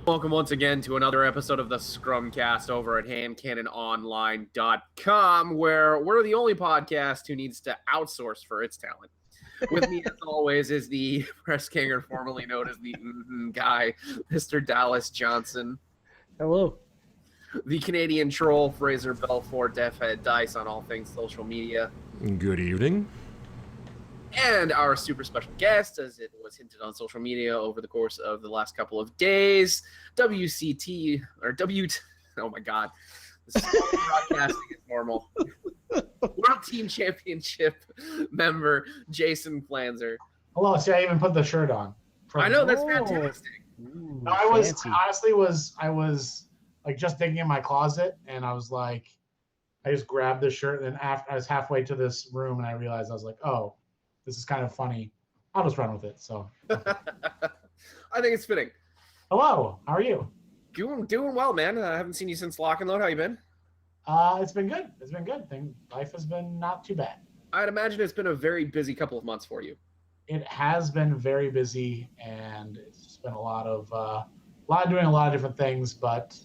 Welcome once again to another episode of the Scrumcast over at handcannononline.com, where we're the only podcast who needs to outsource for its talent. With me, as always, is the press ganger formerly known as the guy, Mr. Dallas Johnson. Hello. The Canadian troll, Fraser Belfort, Deathhead Dice on all things social media. Good evening. And our super special guest, as it was hinted on social media over the course of the last couple of days, WCT, or oh my God, this is broadcasting is normal. World Team Championship member, Jason Flanzer. Hello, see, I even put the shirt on. I know, that's fantastic. Ooh, No, I was, fancy. honestly, I was like just digging in my closet, and I was like, I just grabbed the shirt, and then after I was halfway to this room, and I realized I was like, oh, this is kind of funny. I'll just run with it. So, I think it's fitting. hello, how are you? Doing well, man. I haven't seen you since Lock and Load. How you been? It's been good. It's been good. Life has been not too bad. I'd imagine it's been a very busy couple of months for you. It has been very busy, and it's just been a lot of doing a lot of different things. But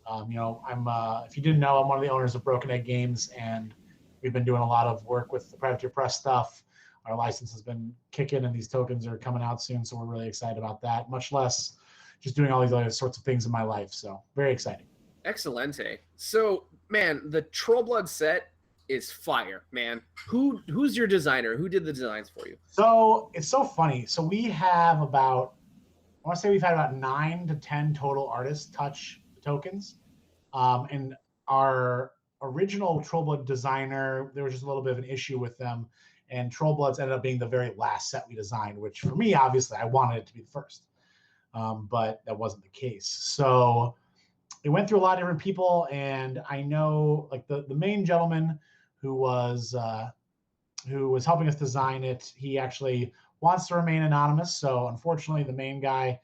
I'm if you didn't know, I'm one of the owners of Broken Egg Games, and we've been doing a lot of work with the Predator Press stuff. Our license has been kicking, and these tokens are coming out soon, so we're really excited about that, much less just doing all these other sorts of things in my life. So very exciting. Excelente. So, man, the Trollblood set is fire, man. Who's your designer? Who did the designs for you? So it's so funny. So we have we've had about 9 to 10 total artists touch the tokens. And our original Trollblood designer, there was just a little bit of an issue with them. And Trollbloods ended up being the very last set we designed, which for me, obviously, I wanted it to be the first. But that wasn't the case. So it went through a lot of different people. And I know like the main gentleman who was helping us design it, he actually wants to remain anonymous. So unfortunately, the main guy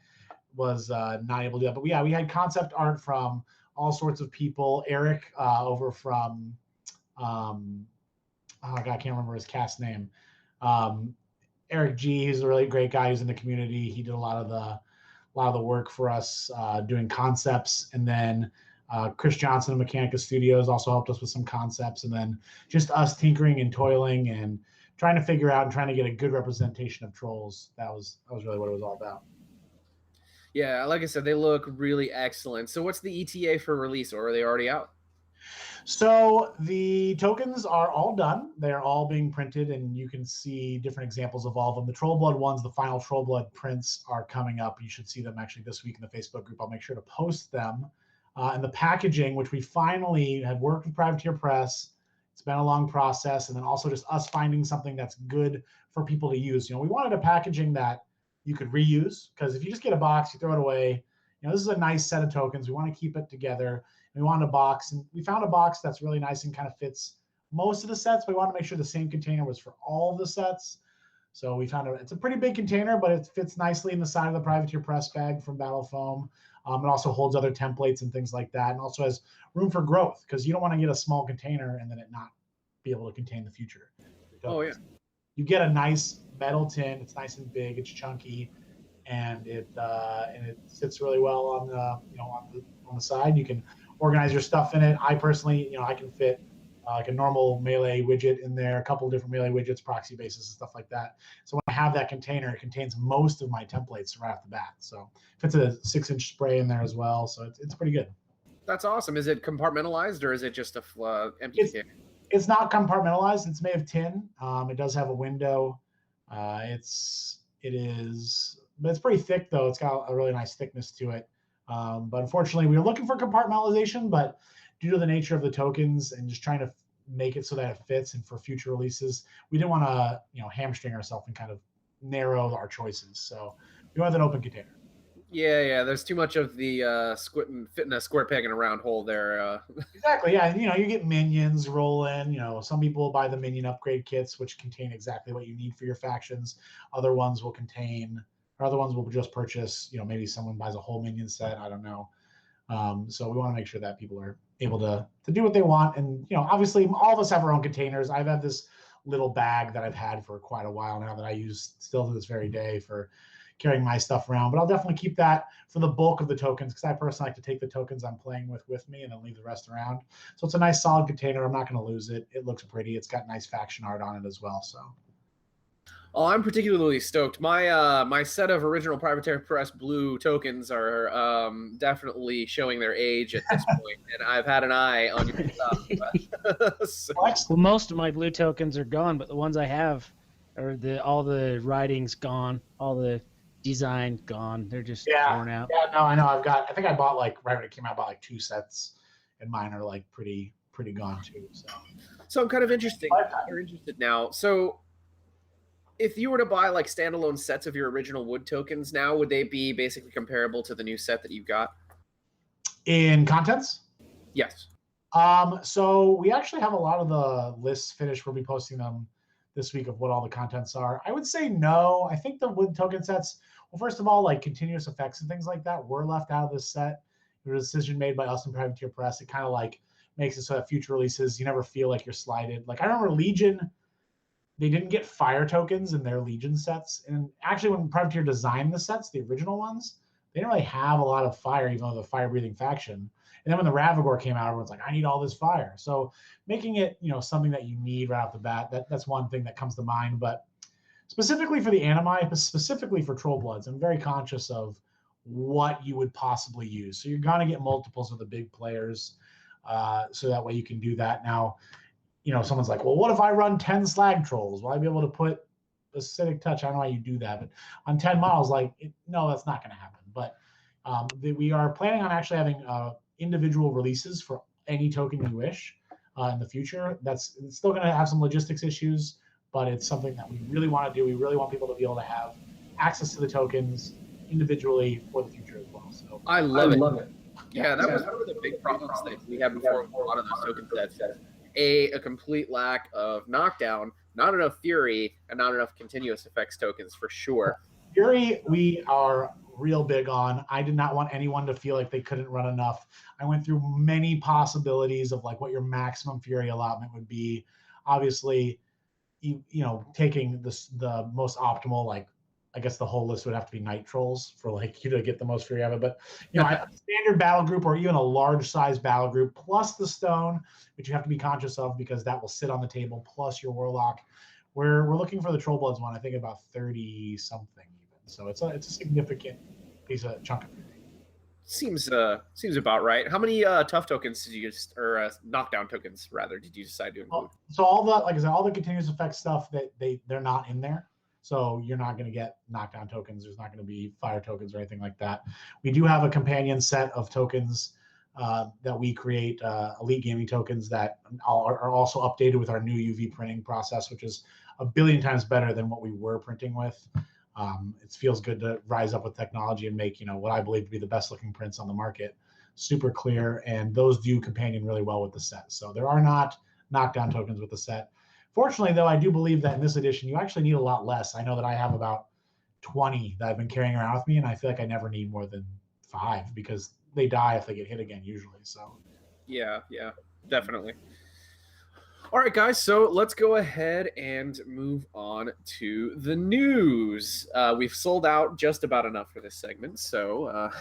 was not able to do that. But yeah, we had concept art from all sorts of people. Eric over from oh God, I can't remember his cast name. Eric G, he's a really great guy who's in the community. He did a lot of the work for us doing concepts, and then Chris Johnson of Mechanica Studios also helped us with some concepts, and then just us tinkering and toiling and trying to figure out and trying to get a good representation of trolls. That was really what it was all about. Yeah, like I said, they look really excellent. So what's the ETA for release, or are they already out? So the tokens are all done. They're all being printed, and you can see different examples of all of them. The Trollblood ones, the final Trollblood prints are coming up. You should see them actually this week in the Facebook group. I'll make sure to post them. And the packaging, which we finally have worked with Privateer Press. It's been a long process, and then also just us finding something that's good for people to use. We wanted a packaging that you could reuse, because if you just get a box, you throw it away. This is a nice set of tokens. We want to keep it together. We wanted a box, and we found a box that's really nice and kind of fits most of the sets. We want to make sure the same container was for all of the sets. So we found it's a pretty big container, but it fits nicely in the side of the Privateer Press bag from Battle Foam. It also holds other templates and things like that, and also has room for growth, because you don't want to get a small container and then it not be able to contain the future. Oh yeah. You get a nice metal tin. It's nice and big. It's chunky, and it sits really well on the side. You can organize your stuff in it. I personally, I can fit like a normal melee widget in there, a couple of different melee widgets, proxy bases, and stuff like that. So when I have that container, it contains most of my templates right off the bat. So fits a 6-inch spray in there as well. So it's pretty good. That's awesome. Is it compartmentalized, or is it just a empty container? It's not compartmentalized. It's made of tin. It does have a window. But it's pretty thick though. It's got a really nice thickness to it. But unfortunately, we were looking for compartmentalization, but due to the nature of the tokens and just trying to make it so that it fits, and for future releases, we didn't want to hamstring ourselves and kind of narrow our choices. So we wanted an open container. Yeah. There's too much of the fitting a square peg in a round hole there. Exactly. Yeah. And, you get minions roll in. Some people buy the minion upgrade kits, which contain exactly what you need for your factions. Other ones will just purchase. Maybe someone buys a whole minion set. I don't know. So we want to make sure that people are able to do what they want. And, obviously all of us have our own containers. I've had this little bag that I've had for quite a while now that I use still to this very day for, carrying my stuff around. But I'll definitely keep that for the bulk of the tokens, because I personally like to take the tokens I'm playing with me and then leave the rest around. So it's a nice solid container. I'm not going to lose it. It looks pretty. It's got nice faction art on it as well. So. Oh, I'm particularly stoked. My set of original Privateer Press blue tokens are definitely showing their age at this point, and I've had an eye on your stuff. So. Well, most of my blue tokens are gone, but the ones I have are all the writing's gone, all the design gone. They're just worn out. Yeah, no, I know. I think I bought right when it came out, I bought 2 sets, and mine are pretty gone too. So I'm kind of interested now. So if you were to buy standalone sets of your original wood tokens now, would they be basically comparable to the new set that you've got? In contents? Yes. So we actually have a lot of the lists finished. We'll be posting them this week of what all the contents are. I would say no. I think the wood token sets, well, first of all, continuous effects and things like that were left out of this set. It was a decision made by us in Privateer Press. It kind of makes it so that future releases, you never feel like you're slighted. I remember Legion, they didn't get fire tokens in their Legion sets. And actually, when Privateer designed the sets, the original ones, they didn't really have a lot of fire, even though the fire-breathing faction. And then when the Ravagore came out, everyone's like, I need all this fire. So making it, something that you need right off the bat, that's one thing that comes to mind. But specifically for the animi, but specifically for Trollbloods, I'm very conscious of what you would possibly use. So you're going to get multiples of the big players, so that way you can do that. Now, someone's like, well, what if I run 10 slag trolls? Will I be able to put acidic touch? I don't know how you do that, but on 10 models, no, that's not going to happen. But we are planning on actually having individual releases for any token you wish in the future. It's still going to have some logistics issues, but it's something that we really want to do. We really want people to be able to have access to the tokens individually for the future as well. So I love it. Yeah, that was one of the big problems that we had before with a lot of those token sets. A complete lack of knockdown, not enough fury, and not enough continuous effects tokens for sure. Fury, we are real big on. I did not want anyone to feel like they couldn't run enough. I went through many possibilities of what your maximum fury allotment would be. Obviously, taking the most optimal, I guess the whole list would have to be night trolls for you to get the most fury out of it. But a standard battle group or even a large size battle group plus the stone, which you have to be conscious of because that will sit on the table, plus your warlock. We're looking for the Trollbloods one, I think about 30 something even. So it's a significant chunk of fury. Seems about right. How many tough tokens did you or knockdown tokens rather did you decide to include? So all the, like I said, all the continuous effects stuff they're not in there. So you're not going to get knockdown tokens. There's not going to be fire tokens or anything like that. We do have a companion set of tokens that we create, Elite Gaming tokens that are also updated with our new UV printing process, which is a billion times better than what we were printing with. It feels good to rise up with technology and make what I believe to be the best looking prints on the market. Super clear, and those do companion really well with the set. So there are not knockdown tokens with the set. Fortunately, though, I do believe that in this edition, you actually need a lot less. I know that I have about 20 that I've been carrying around with me, and I feel like I never need more than 5 because they die if they get hit again usually. So yeah, definitely. All right, guys, so let's go ahead and move on to the news. We've sold out just about enough for this segment, so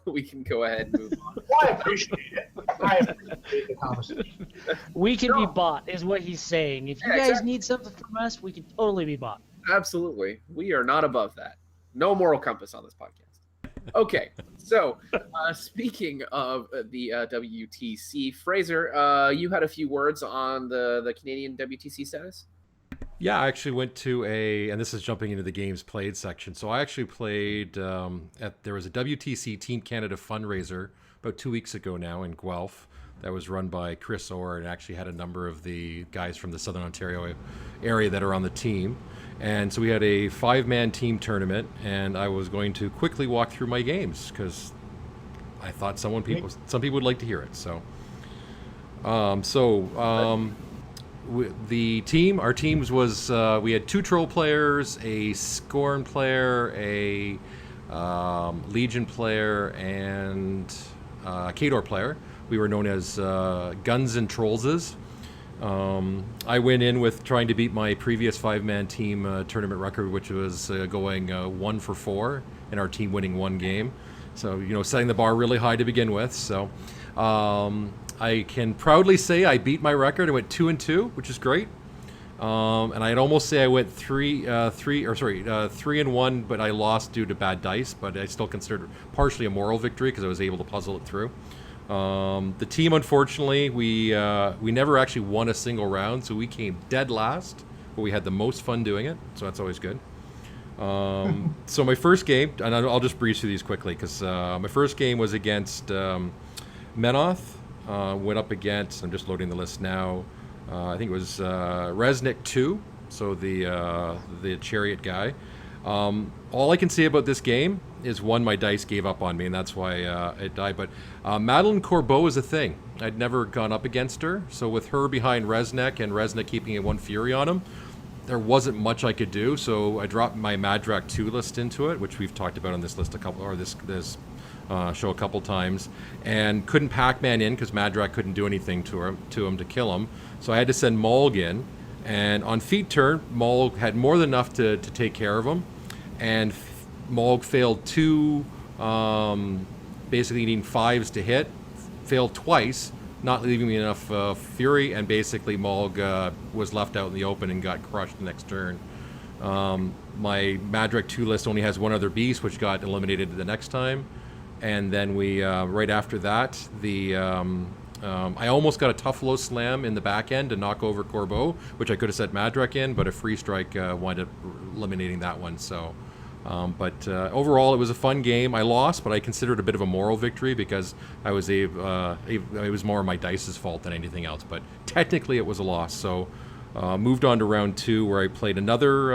we can go ahead and move on. Well, I appreciate it. I appreciate the conversation. We can be bought, is what he's saying. If you guys need something from us, we can totally be bought. Absolutely. We are not above that. No moral compass on this podcast. Okay, so speaking of the WTC, Fraser, you had a few words on the Canadian WTC status? Yeah, I actually went to and this is jumping into the games played section. So I actually played there was a WTC Team Canada fundraiser about 2 weeks ago now in Guelph that was run by Chris Orr and actually had a number of the guys from the Southern Ontario area that are on the team. And so we had a 5-man team tournament, and I was going to quickly walk through my games because I thought some people would like to hear it. So, our teams was we had 2 Troll players, a Scorn player, a Legion player, and a Kador player. We were known as Guns and Trollses. I went in with trying to beat my previous 5-man team tournament record, which was going 1 for 4, and our team winning 1 game. So, setting the bar really high to begin with. So, I can proudly say I beat my record. I went 2-2, which is great. And I'd almost say I went 3-1, but I lost due to bad dice. But I still considered partially a moral victory because I was able to puzzle it through. The team, unfortunately, we never actually won a single round, so we came dead last. But we had the most fun doing it, so that's always good. So my first game, and I'll just breeze through these quickly because my first game was against Menoth. Went up against, I'm just loading the list now, I think it was Resnick 2, so the chariot guy. All I can say about this game is, one, my dice gave up on me, and that's why it died. But Madeline Corbeau is a thing. I'd never gone up against her, so with her behind Resnick and Resnick keeping a 1 Fury on him, there wasn't much I could do, so I dropped my Madrak 2 list into it, which we've talked about on this list this show a couple times, and couldn't Pac-Man in because Madrak couldn't do anything to him to kill him. So I had to send Maulg in, and on feat turn, Maulg had more than enough to take care of him, and Maulg failed 2, basically needing 5s to hit, failed twice, not leaving me enough fury, and basically Maulg was left out in the open and got crushed the next turn. My Madrak 2 list only has 1 other beast, which got eliminated the next time. And then we, right after that, I almost got a tough low slam in the back end to knock over Corbeau, which I could have set Madrak in, but a free strike wound up eliminating that one. So, but overall, it was a fun game. I lost, but I consider it a bit of a moral victory because it was more my dice's fault than anything else. But technically, it was a loss. So, moved on to round 2, where I played another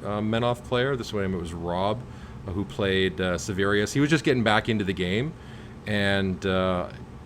Menoth player. This time it was Rob, who played Severius. He was just getting back into the game, and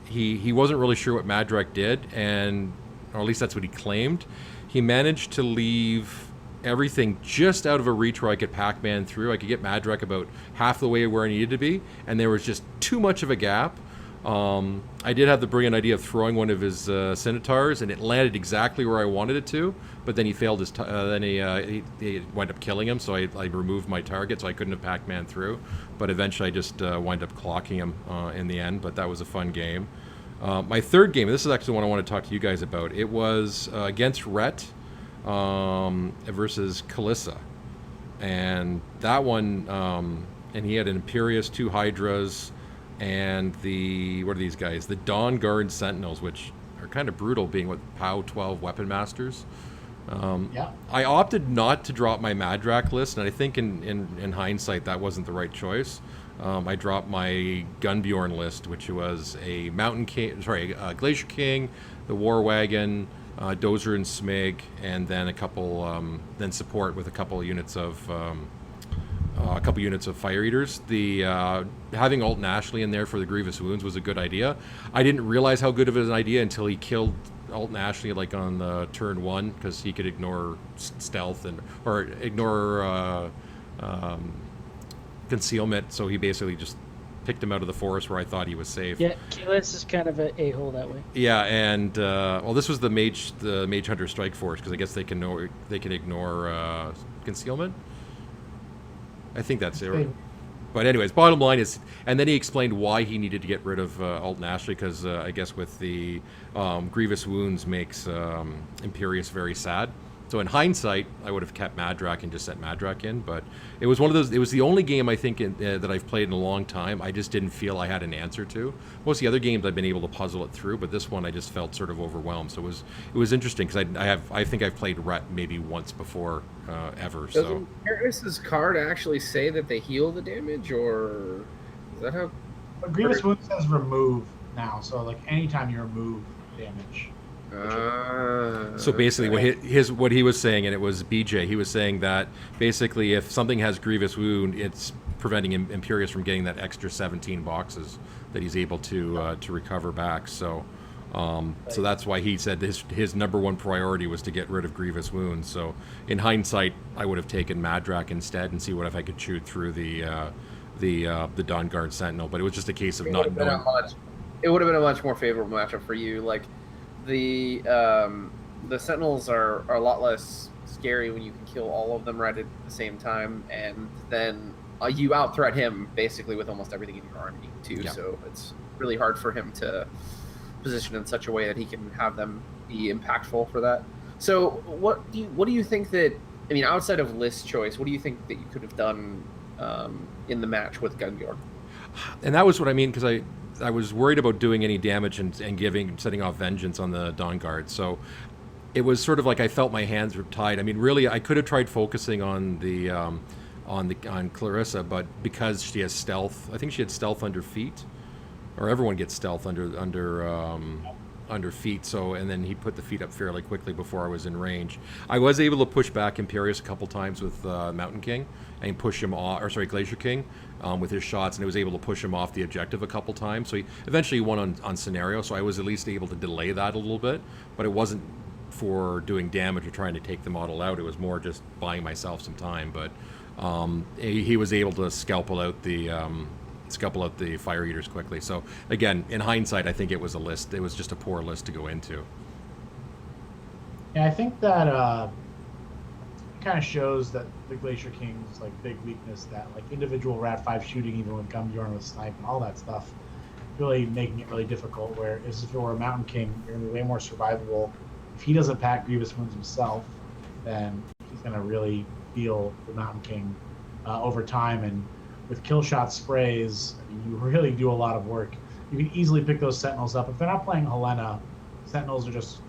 he wasn't really sure what Madrak did, or at least that's what he claimed. He managed to leave everything just out of a reach where I could Pac-Man through. I could get Madrak about half the way where I needed to be, and there was just too much of a gap. I did have the brilliant idea of throwing one of his Scimitars, and it landed exactly where I wanted it to, but then he failed his then he wound up killing him, so I removed my target, so I couldn't have Pac-Man through. But eventually I just wound up clocking him in the end, but that was a fun game. My third game, and this is actually the one I want to talk to you guys about, it was against Rhett versus Kalissa. And that one, and he had an Imperious, 2 Hydras, and what are these guys? The Dawn Guard Sentinels, which are kind of brutal, being with POW 12 Weapon Masters. Yeah. I opted not to drop my Madrak list, and I think in hindsight that wasn't the right choice. I dropped my Gunbjorn list, which was a Mountain King, Glacier King, the War Wagon, Dozer and Smig, and then a couple, then support with a couple units of Fire Eaters. The having Alton Ashley in there for the Grievous Wounds was a good idea. I didn't realize how good of an idea until he killed Alton Ashley like on turn 1, because he could ignore stealth or ignore concealment. So he basically just picked him out of the forest where I thought he was safe. Yeah, Keyless is kind of an a-hole that way. Yeah, and well, this was the Mage Hunter Strike Force, because I guess they can ignore concealment. I think that's it. Right? But anyways, bottom line is, and then he explained why he needed to get rid of Alton Ashley, because I guess with the Grievous Wounds makes Imperious very sad. So in hindsight, I would have kept Madrak and just set Madrak in, but it was one of those. It was the only game I think that I've played in a long time I just didn't feel I had an answer to. Most of the other games I've been able to puzzle it through, but this one I just felt sort of overwhelmed. So it was interesting because I think I've played Rhett maybe once before ever. Does So Imperius's card actually say that they heal the damage, or is that how? Grievous Wound says remove now, so like anytime you remove damage. So basically, what he was saying, and it was BJ, he was saying that basically if something has Grievous Wound, it's preventing Imperious from getting that extra 17 boxes that he's able to recover back. So so that's why he said his number one priority was to get rid of Grievous Wounds. So in hindsight, I would have taken Madrak instead and see what if I could shoot through the Dawn Guard Sentinel. But it was just a case of not knowing. It would have been a much more favorable matchup for you. Like the the Sentinels are a lot less scary when you can kill all of them right at the same time, and then you out-threat him basically with almost everything in your army too. Yeah. So it's really hard for him to position in such a way that he can have them be impactful for that. So what do you think that, I mean, outside of list choice, what do you think that you could have done in the match with Gunbjorn? And that was what I mean, because I was worried about doing any damage and setting off vengeance on the Dawn Guard. So it was sort of like I felt my hands were tied. I mean, really, I could have tried focusing on Clarissa, but because she has stealth, I think she had stealth under feet, or everyone gets stealth under feet. So, and then he put the feet up fairly quickly before I was in range. I was able to push back Imperius a couple times with Mountain King and push him off, or sorry, Glacier King, with his shots, and I was able to push him off the objective a couple times. So he eventually won on scenario. So I was at least able to delay that a little bit, but it wasn't for doing damage or trying to take the model out. It was more just buying myself some time. But he was able to scalpel out the Fire Eaters quickly. So again, in hindsight, I think it was a list. It was just a poor list to go into. Yeah, I think that kind of shows that the Glacier King's like big weakness, that like individual Rat 5 shooting, even with Gunbjorn with snipe and all that stuff, really making it really difficult. Whereas if it were a Mountain King, you're gonna be way more survivable. If he doesn't pack Grievous Wounds himself, then he's gonna really feel the Mountain King over time. And with kill shot sprays, I mean, you really do a lot of work. You can easily pick those Sentinels up. If they're not playing Helena, Sentinels are just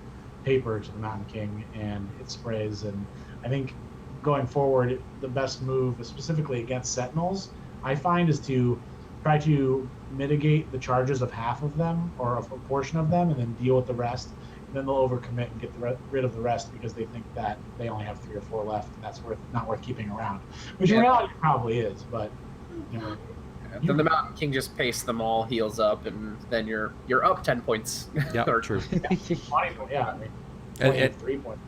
paper to the Mountain King, and it sprays. And I think going forward, the best move, specifically against Sentinels, I find, is to try to mitigate the charges of half of them or a portion of them, and then deal with the rest. And then they'll overcommit and get rid of the rest because they think that they only have 3 or 4 left, and that's not worth keeping around. Which in reality probably is, but you know. Then the Mountain King just pastes them all, heals up, and then you're up 10 points. Yeah, true. 20 points, yeah. I mean, And 3 points.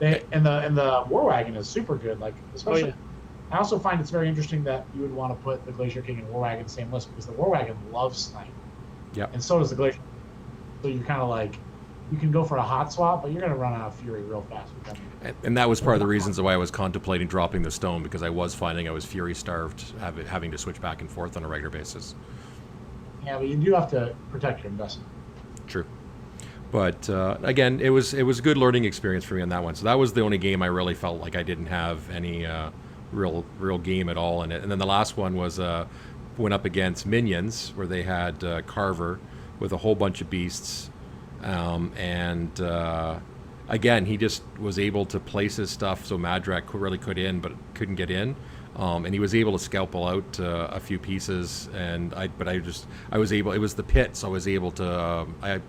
And the War Wagon is super good. Like, especially, I also find it's very interesting that you would want to put the Glacier King and War Wagon in the same list, because the War Wagon loves snipe. Yeah. And so does the Glacier. So you're kind of like, you can go for a hot swap, but you're going to run out of fury real fast with them. And that was part of the reasons why I was contemplating dropping the stone, because I was finding I was fury starved, having to switch back and forth on a regular basis. Yeah, but you do have to protect your investment. True. But again, it was a good learning experience for me on that one. So that was the only game I really felt like I didn't have any real game at all in it. And then the last one was went up against Minions, where they had Carver with a whole bunch of beasts. Again, he just was able to place his stuff so Madrak really could in, but couldn't get in. And he was able to scalpel out a few pieces, I was able. It was the pit, so I was able to. I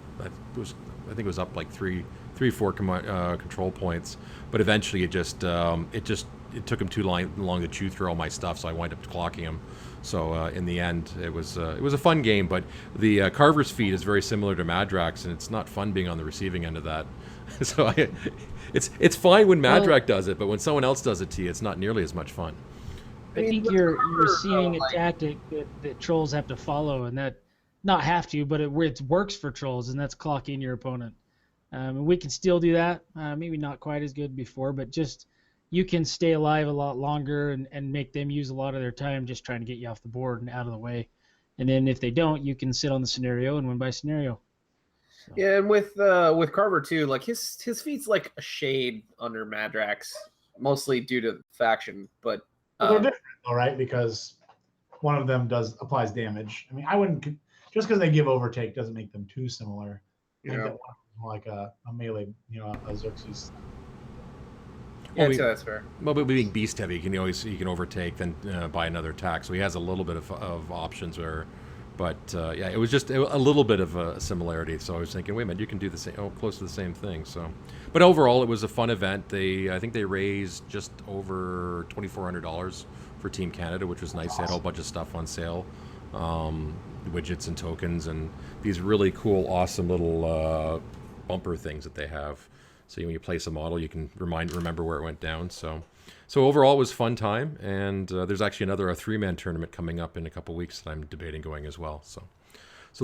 think it was up like 4 control points, but eventually it took him too long to chew through all my stuff, so I wound up clocking him. So in the end, it was a fun game, but the Carver's feat is very similar to Madrak's, and it's not fun being on the receiving end of that. So it's fine when Madrak does it, but when someone else does it to you, it's not nearly as much fun. I think you're seeing a tactic that trolls have to follow, and that not have to, but it works for trolls, and that's clocking your opponent. And we can still do that, maybe not quite as good before, but just you can stay alive a lot longer and make them use a lot of their time just trying to get you off the board and out of the way. And then if they don't, you can sit on the scenario and win by scenario. So. Yeah, and with Carver too, like his feet's like a shade under Madrak's, mostly due to faction, but they're different, though, right? Because one of them applies damage. I mean, I wouldn't, just because they give overtake doesn't make them too similar. I think that one is more like a melee, a Xerxes. Yeah, that's fair. Well, but being beast heavy, he can overtake, then buy another attack. So he has a little bit of options there. But yeah, it was just a little bit of a similarity. So I was thinking, wait a minute, you can do the same, close to the same thing. So, but overall, it was a fun event. I think they raised just over $2,400 for Team Canada, which was nice. They had a whole bunch of stuff on sale, widgets and tokens, and these really cool, awesome little bumper things that they have. So when you place a model, you can remember where it went down. So overall, it was a fun time, and there's actually a 3-man tournament coming up in a couple weeks that I'm debating going as well. So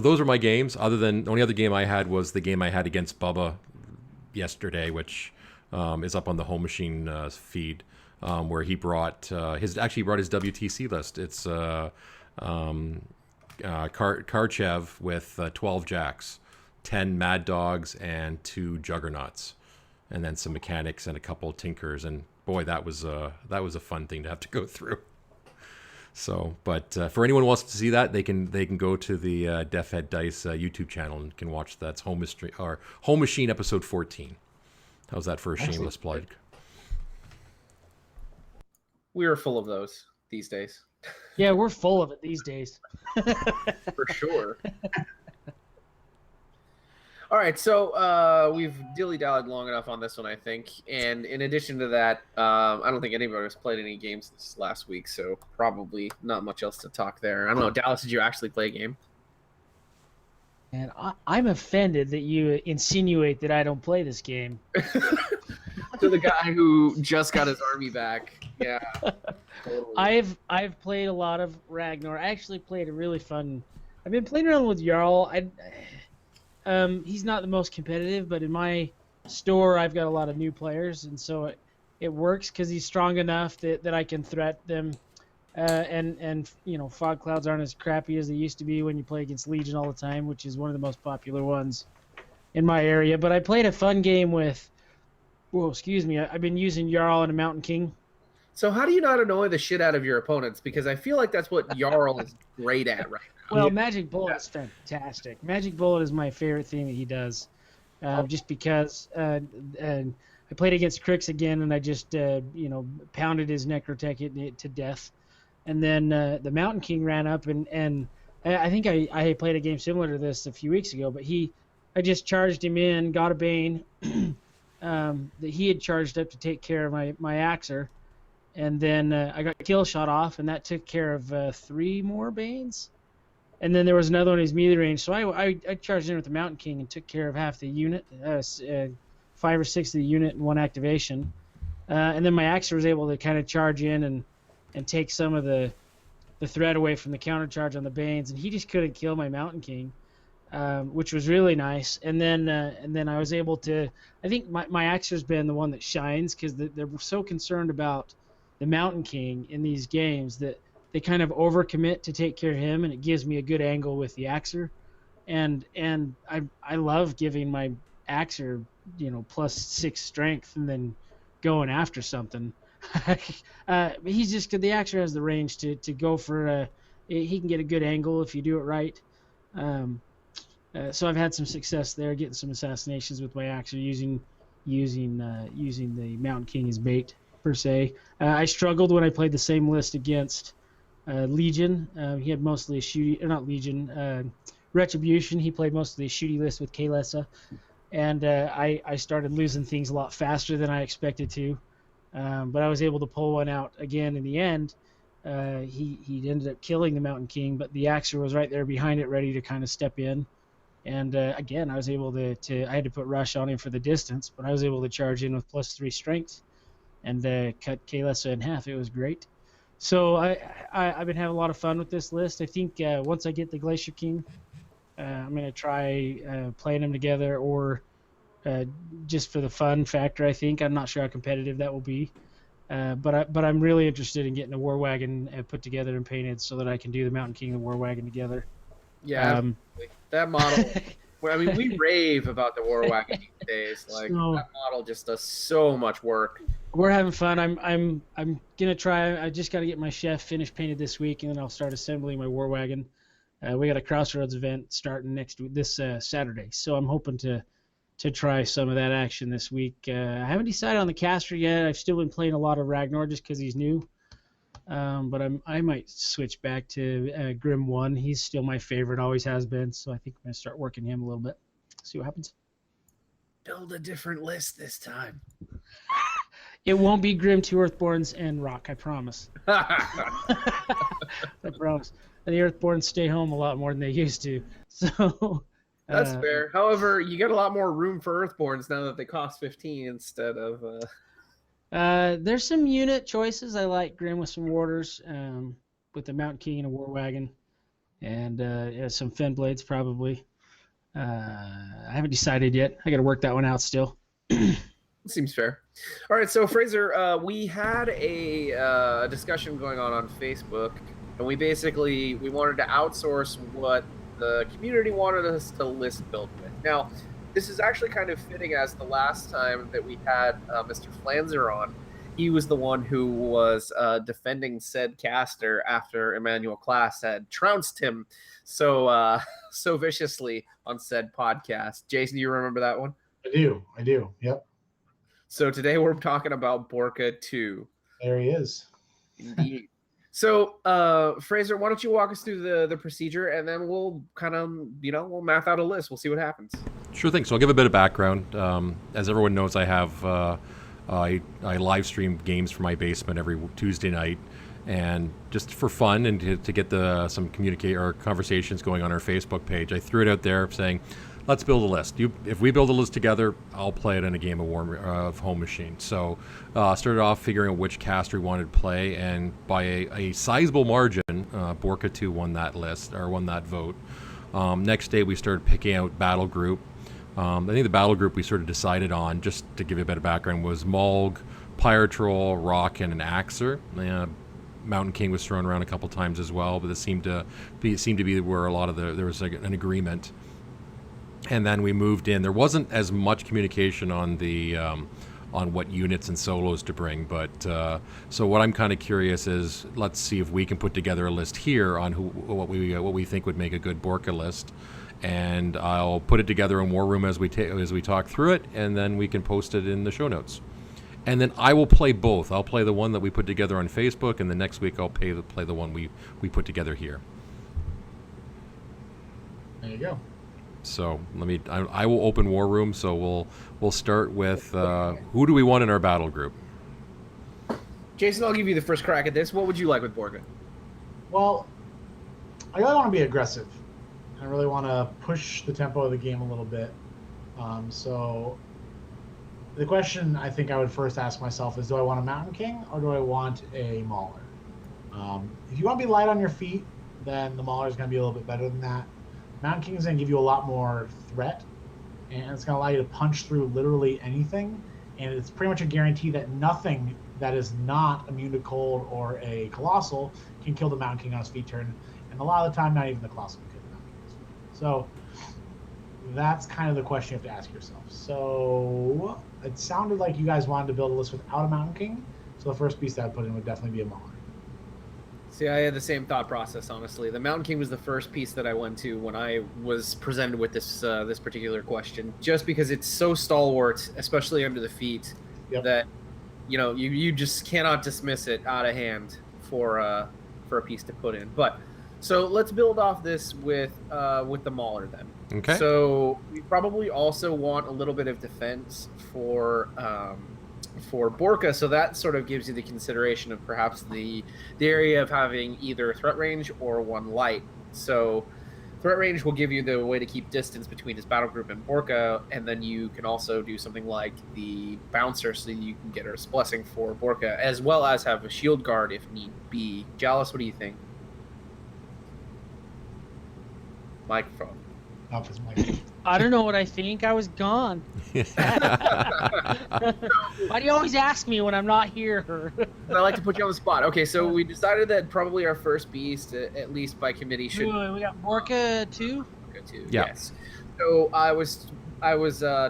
those are my games. Other than the only other game I had was the game I had against Bubba yesterday, which is up on the HomeMachine feed, where he brought his WTC list. It's Karchev with 12 jacks, 10 Mad Dogs, and 2 Juggernauts, and then some mechanics and a couple of tinkers. And boy, that was a fun thing to have to go through. So, but for anyone who wants to see that, they can go to the Def Head Dice YouTube channel and can watch that. It's HomeMachine episode 14. How's that for a shameless plug? We are full of those these days. Yeah, we're full of it these days. For sure. All right, so we've dilly-dallied long enough on this one, I think. And in addition to that, I don't think anybody has played any games this last week, so probably not much else to talk there. I don't know, Dallas, did you actually play a game? And I'm offended that you insinuate that I don't play this game. To the guy who just got his army back. Yeah. Totally. I've played a lot of Ragnar. I actually played a really fun. I've been playing around with Jarl. He's not the most competitive, but in my store I've got a lot of new players, and so it works because he's strong enough that I can threat them. And you know, fog clouds aren't as crappy as they used to be when you play against Legion all the time, which is one of the most popular ones in my area. But I played a fun game with. Whoa, excuse me. I've been using Jarl and a Mountain King. So how do you not annoy the shit out of your opponents? Because I feel like that's what Jarl is great at right now. Well, Magic Bullet is fantastic. Magic Bullet is my favorite thing that he does, just because. And I played against Crix again, and I just pounded his Necrotech to death. And then the Mountain King ran up, and I think I played a game similar to this a few weeks ago, but I just charged him in, got a Bane that he had charged up to take care of my Axer, and then I got kill shot off, and that took care of 3 more Banes. And then there was another one in his melee range, so I charged in with the Mountain King and took care of half the unit, 5 or 6 of the unit in one activation. And then my Axer was able to kind of charge in and take some of the threat away from the countercharge on the Banes, and he just couldn't kill my Mountain King, which was really nice. And then I was able to. I think my Axer's been the one that shines because they're so concerned about the Mountain King in these games that they kind of overcommit to take care of him, and it gives me a good angle with the Axer. And I love giving my Axer +6 strength and then going after something. He's just the Axer has the range to go for he can get a good angle if you do it right. So I've had some success there, getting some assassinations with my Axer using the Mountain King as bait per se. I struggled when I played the same list against Legion. He had mostly a shooty, or not Legion, Retribution. He played mostly a shooty list with Kaylessa, and I started losing things a lot faster than I expected to. But I was able to pull one out again in the end. He ended up killing the Mountain King, but the Axer was right there behind it, ready to kind of step in. And again, I was able to I had to put rush on him for the distance, but I was able to charge in with +3 strength and cut Kaylessa in half. It was great. So I've been having a lot of fun with this list. I think once I get the Glacier King, I'm going to try playing them together, or just for the fun factor. I think I'm not sure how competitive that will be, but I'm really interested in getting a War Wagon put together and painted so that I can do the Mountain King and War Wagon together. Yeah, that model. I mean, we rave about the War Wagon these days. Like that model just does so much work. We're having fun. I'm gonna try. I just got to get my chef finished painted this week, and then I'll start assembling my War Wagon. We got a Crossroads event starting this Saturday, so I'm hoping to try some of that action this week. I haven't decided on the caster yet. I've still been playing a lot of Ragnar just because he's new. But I might switch back to Grim 1. He's still my favorite, always has been. So I think I'm going to start working him a little bit. See what happens. Build a different list this time. It won't be Grim 2 Earthborns and Rock, I promise. I promise. The Earthborns stay home a lot more than they used to. So that's fair. However, you get a lot more room for Earthborns now that they cost 15 instead of... There's some unit choices. I like Grim with some Warders, with the Mountain King and a War Wagon, and some Fen Blades probably. I haven't decided yet. I got to work that one out still. Seems fair. All right, so Fraser, we had a discussion going on Facebook, and we wanted to outsource what the community wanted us to list build with. Now, this is actually kind of fitting, as the last time that we had Mr. Flanzer on, he was the one who was defending said caster after Emmanuel Class had trounced him so viciously on said podcast. Jason, do you remember that one? I do. Yep. So today we're talking about Borka 2. There he is. Indeed. So, Fraser, why don't you walk us through the procedure, and then we'll kind of, we'll math out a list. We'll see what happens. Sure thing. So I'll give a bit of background. As everyone knows, I have I live stream games from my basement every Tuesday night, and just for fun and to get some conversations going on our Facebook page, I threw it out there saying, let's build a list. If we build a list together, I'll play it in a game of HomeMachine. So started off figuring out which caster we wanted to play, and by a sizable margin, Borka 2 won that list, or won that vote. Next day, we started picking out Battlegroup. I think the Battlegroup we sort of decided on, just to give you a bit of background, was Mulg, Pyre Troll, Rock, and an Axer. Mountain King was thrown around a couple times as well, but this seemed to be where a lot of there was an agreement. And then we moved in. There wasn't as much communication on the on what units and solos to bring, but so what I'm kind of curious is, let's see if we can put together a list here on what we think would make a good Borka list, and I'll put it together in War Room as we talk through it, and then we can post it in the show notes. And then I will play both. I'll play the one that we put together on Facebook, and the next week I'll play the one we put together here. There you go. So I will open War Room. So we'll start with who do we want in our battle group? Jason, I'll give you the first crack at this. What would you like with Borka? Well, I really want to be aggressive. I really want to push the tempo of the game a little bit. So the question I think I would first ask myself is, do I want a Mountain King or do I want a Mauler? If you want to be light on your feet, then the Mauler is going to be a little bit better than that. Mountain King is going to give you a lot more threat, and it's going to allow you to punch through literally anything, and it's pretty much a guarantee that nothing that is not immune to cold or a Colossal can kill the Mountain King on his feet turn, and a lot of the time not even the Colossal can kill the Mountain King on his feet. So that's kind of the question you have to ask yourself. So it sounded like you guys wanted to build a list without a Mountain King, so the first piece that I'd put in would definitely be a Mauler. See, I had the same thought process, honestly. The Mountain King was the first piece that I went to when I was presented with this particular question, just because it's so stalwart, especially under the feet, that you just cannot dismiss it out of hand for a piece to put in. But so let's build off this with the Mauler then. Okay. So we probably also want a little bit of defense for Borka, so that sort of gives you the consideration of perhaps the area of having either threat range or one light. So threat range will give you the way to keep distance between his battle group and Borka, and then you can also do something like the bouncer so you can get Earth's Blessing for Borka, as well as have a shield guard if need be. Jalis, what do you think? Microphone. I don't know what I think. I was gone. Why do you always ask me when I'm not here? I like to put you on the spot. Okay, so we decided that probably our first beast, at least by committee, should. Wait, we got Borka 2? Borka 2. Yeah. Yes. So I was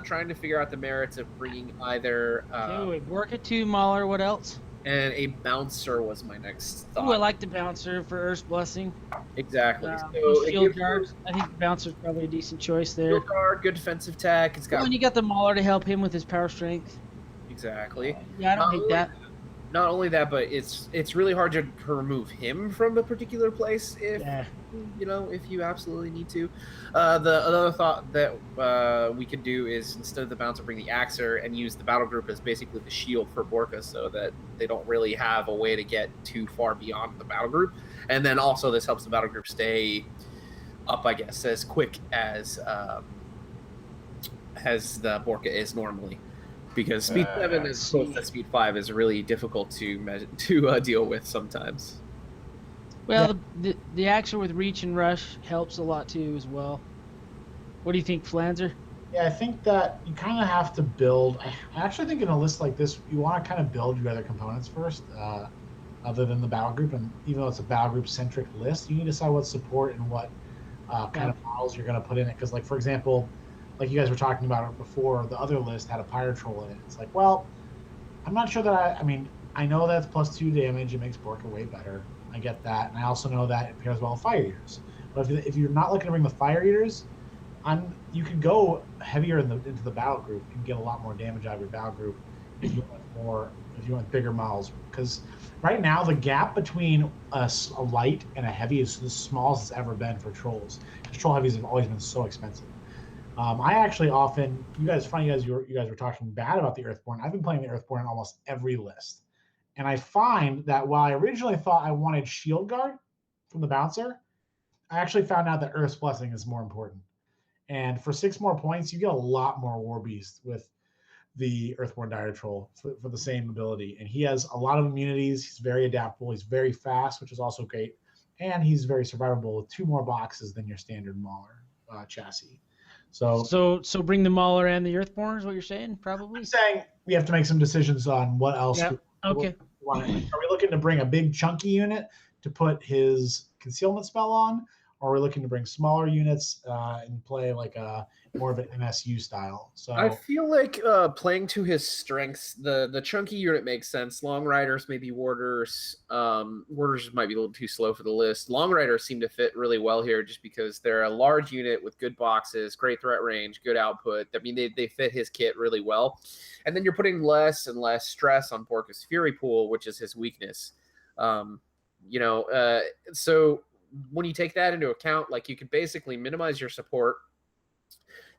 trying to figure out the merits of bringing either. Borka 2, Mauler. What else? And a bouncer was my next thought. Ooh, I like the bouncer for Earth's Blessing. Exactly. So shield guard. I think the bouncer's probably a decent choice there. Shield guard, good defensive tech. It's got. And you got the Mauler to help him with his power strength. Exactly. Yeah, I don't hate that. Not only that, but it's really hard to remove him from a particular place if if you absolutely need to. The other thought that we could do is, instead of the bouncer, bring the Axer and use the battle group as basically the shield for Borka, so that they don't really have a way to get too far beyond the battle group. And then also this helps the battle group stay up, I guess, as quick as the Borka is normally. Because speed 7 is close to speed 5 is really difficult to deal with sometimes. Well, the action with reach and rush helps a lot too as well. What do you think, Flanzer? Yeah, I think that you kind of have to build. I actually think in a list like this, you want to kind of build your other components first, other than the battle group. And even though it's a battle group centric list, you need to decide what support and what kind of models you're going to put in it. Because, like, for example, like you guys were talking about it before, the other list had a Pyre Troll in it. It's like, well, I'm not sure that I mean, I know that's +2 damage. It makes Borka way better. I get that. And I also know that it pairs well with Fire Eaters. But if you're not looking to bring the Fire Eaters, you could go heavier into the battle group and get a lot more damage out of your battle group if you want bigger models. Because right now the gap between a light and a heavy is the smallest it's ever been for trolls. Because troll heavies have always been so expensive. I actually often, you guys were talking bad about the Earthborn. I've been playing the Earthborn in almost every list, and I find that while I originally thought I wanted Shield Guard from the Bouncer, I actually found out that Earth's Blessing is more important. And for 6 more points, you get a lot more War Beast with the Earthborn Dire Troll for the same ability. And he has a lot of immunities. He's very adaptable. He's very fast, which is also great. And he's very survivable with 2 more boxes than your standard Mauler chassis. So bring the Mauler and the Earthborn is what you're saying, probably? I'm saying we have to make some decisions on what else. Yeah. Okay. Are we looking to bring a big chunky unit to put his concealment spell on? Or we're looking to bring smaller units and play like a more of an MSU style. So I feel like playing to his strengths, the chunky unit makes sense. Long riders, maybe warders. Warders might be a little too slow for the list. Long riders seem to fit really well here, just because they're a large unit with good boxes, great threat range, good output. I mean, they fit his kit really well. And then you're putting less and less stress on Borka's Fury Pool, which is his weakness. So when you take that into account, like, you could basically minimize your support,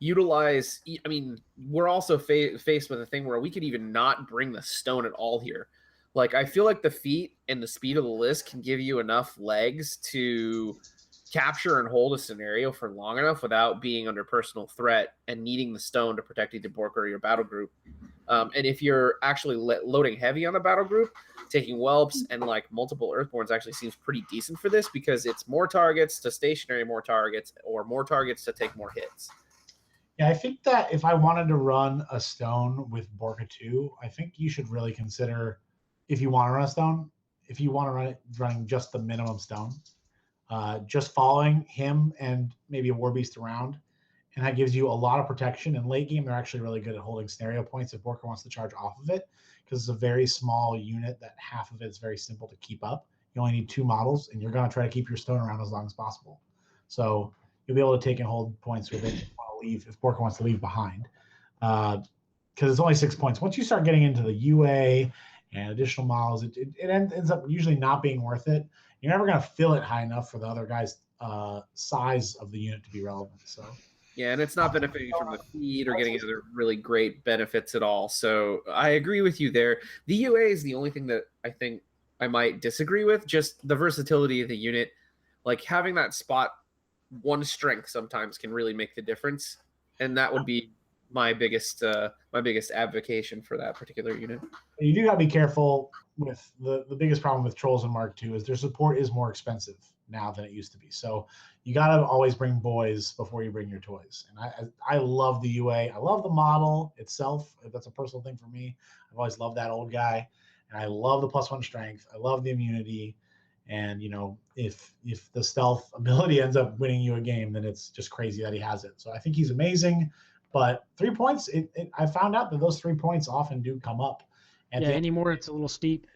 utilize. I mean, we're also faced with a thing where we could even not bring the stone at all here. Like, I feel like the feet and the speed of the list can give you enough legs to capture and hold a scenario for long enough without being under personal threat and needing the stone to protect either Borka or your battle group. And if you're actually loading heavy on the battle group, taking whelps and like multiple Earthborns actually seems pretty decent for this, because it's more targets to stationary, more targets, or more targets to take more hits. Yeah, I think that if I wanted to run a stone with Borka 2, I think you should really consider, if you want to run a stone, if you want to run it running just the minimum stone, just following him and maybe a War Beast around. And that gives you a lot of protection. In late game, they're actually really good at holding scenario points if Borka wants to charge off of it, because it's a very small unit that half of it is very simple to keep up. You only need 2 models, and you're going to try to keep your stone around as long as possible. So you'll be able to take and hold points with it if Borka wants to leave behind. Because it's only 6 points. Once you start getting into the UA and additional models, it ends up usually not being worth it. You're never going to fill it high enough for the other guy's size of the unit to be relevant. So. Yeah, and it's not benefiting from the feed or getting other really great benefits at all. So I agree with you there. The UA is the only thing that I think I might disagree with. Just the versatility of the unit. Like, having that spot 1 strength sometimes can really make the difference. And that would be my biggest advocation for that particular unit. You do got to be careful with the biggest problem with Trolls in Mark II is their support is more expensive now than it used to be. So you got to always bring boys before you bring your toys. And I love the UA. I love the model itself. That's a personal thing for me. I've always loved that old guy. And I love the +1 strength. I love the immunity. And, if the stealth ability ends up winning you a game, then it's just crazy that he has it. So I think he's amazing. But 3 points, I found out that those 3 points often do come up. And anymore it's a little steep.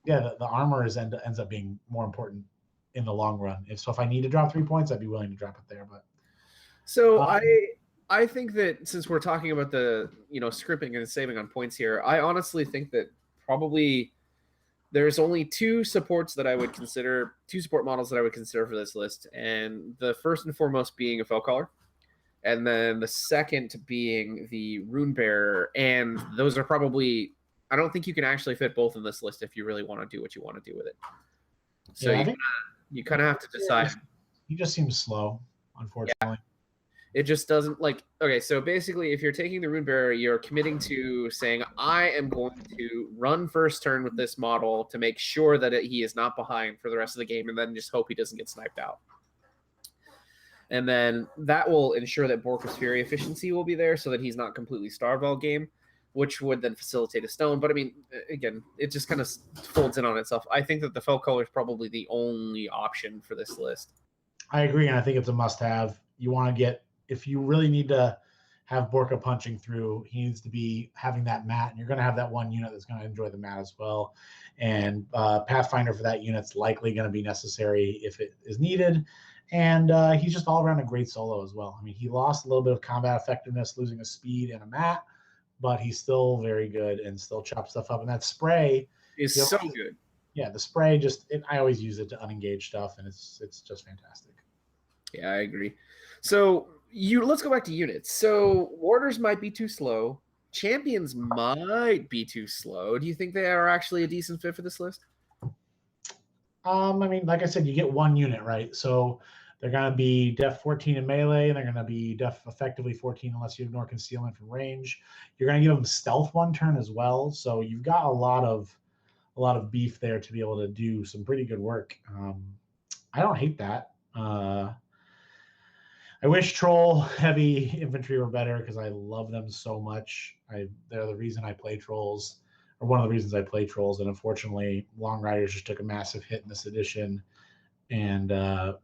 Yeah, the armor ends up being more important in the long run. If I need to drop 3 points, I'd be willing to drop it there. But so I think that since we're talking about the scripting and saving on points here, I honestly think that probably there's only 2 supports that I would consider, 2 support models that I would consider for this list, and the first and foremost being a Fellcaller, and then the second being the Rune Bearer. And those are probably, I don't think you can actually fit both in this list if you really want to do what you want to do with it. So yeah, you kind of have to decide. He just seems slow, unfortunately. Yeah. It just doesn't okay, so basically if you're taking the Rune Bearer, you're committing to saying, I am going to run first turn with this model to make sure that he is not behind for the rest of the game, and then just hope he doesn't get sniped out. And then that will ensure that Borka's Fury efficiency will be there so that he's not completely starved all game, which would then facilitate a stone. But I mean, again, it just kind of folds in on itself. I think that the Fell Color is probably the only option for this list. I agree, and I think it's a must-have. You want to get, if you really need to have Borka punching through, he needs to be having that mat, and you're going to have that one unit that's going to enjoy the mat as well. And Pathfinder for that unit's likely going to be necessary if it is needed. And he's just all around a great solo as well. I mean, he lost a little bit of combat effectiveness, losing a speed and a mat, but he's still very good and still chops stuff up. And that spray is so good. Yeah, the spray I always use it to unengage stuff, and it's just fantastic. Yeah, I agree. So let's go back to units. So warders might be too slow. Champions might be too slow. Do you think they are actually a decent fit for this list? I mean, like I said, you get one unit, right? So they're going to be def 14 in melee, and they're going to be def effectively 14 unless you ignore concealment from range. You're going to give them stealth one turn as well. So you've got a lot of beef there to be able to do some pretty good work. I don't hate that. I wish troll heavy infantry were better because I love them so much. They're the reason I play trolls, or one of the reasons I play trolls. And unfortunately, long riders just took a massive hit in this edition, and I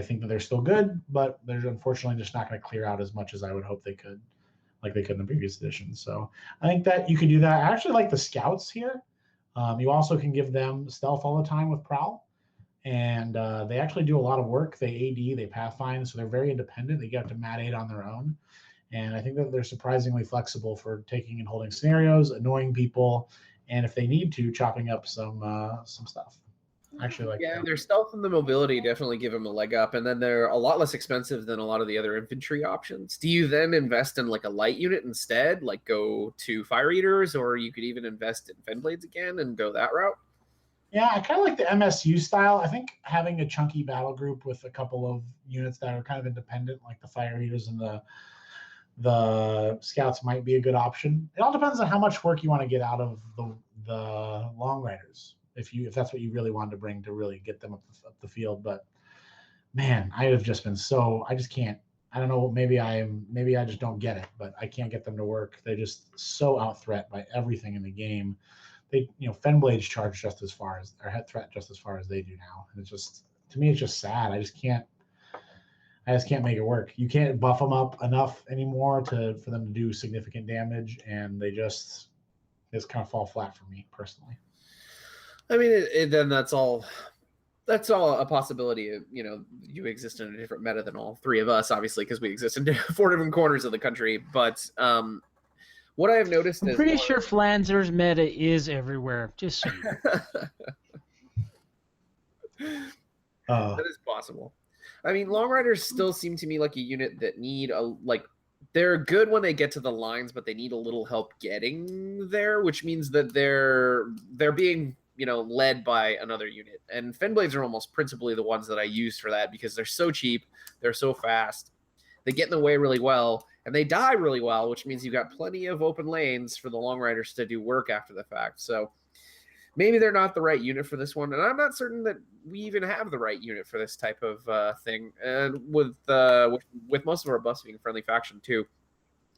think that they're still good, but they're unfortunately just not going to clear out as much as I would hope they could, like they could in the previous edition. So I think that you could do that. I actually like the scouts here. You also can give them stealth all the time with prowl. And they actually do a lot of work. They AD, they pathfind, so they're very independent. They get up to mat 8 on their own. And I think that they're surprisingly flexible for taking and holding scenarios, annoying people, and if they need to, chopping up some stuff. Actually, like their stealth and the mobility definitely give them a leg up, and then they're a lot less expensive than a lot of the other infantry options. Do you then invest in like a light unit instead, like go to Fire Eaters, or you could even invest in Fenblades again and go that route? Yeah, I kind of like the MSU style. I think having a chunky battle group with a couple of units that are kind of independent, like the Fire Eaters and the Scouts, might be a good option. It all depends on how much work you want to get out of the Long Riders, if that's what you really wanted to bring to really get them up the field. But man, I have just been I just can't. I don't know. Maybe I just don't get it, but I can't get them to work. They're just so out threat by everything in the game. Fenblades charge just as far as, or head threat just as far as they do now. And it's just, to me, it's just sad. I just can't make it work. You can't buff them up enough anymore for them to do significant damage, and they just kind of fall flat for me personally. I mean, then that's all a possibility. You exist in a different meta than all three of us, obviously, because we exist in 4 different corners of the country. But what I have noticed I'm pretty sure Flanzer's meta is everywhere. Just so you know. That is possible. I mean, Long Riders still seem to me like a unit that need they're good when they get to the lines, but they need a little help getting there, which means that they're being led by another unit. And Fenblades are almost principally the ones that I use for that because they're so cheap, they're so fast, they get in the way really well, and they die really well, which means you've got plenty of open lanes for the Long Riders to do work after the fact. So maybe they're not the right unit for this one, and I'm not certain that we even have the right unit for this type of thing. And with most of our buffs being friendly faction too,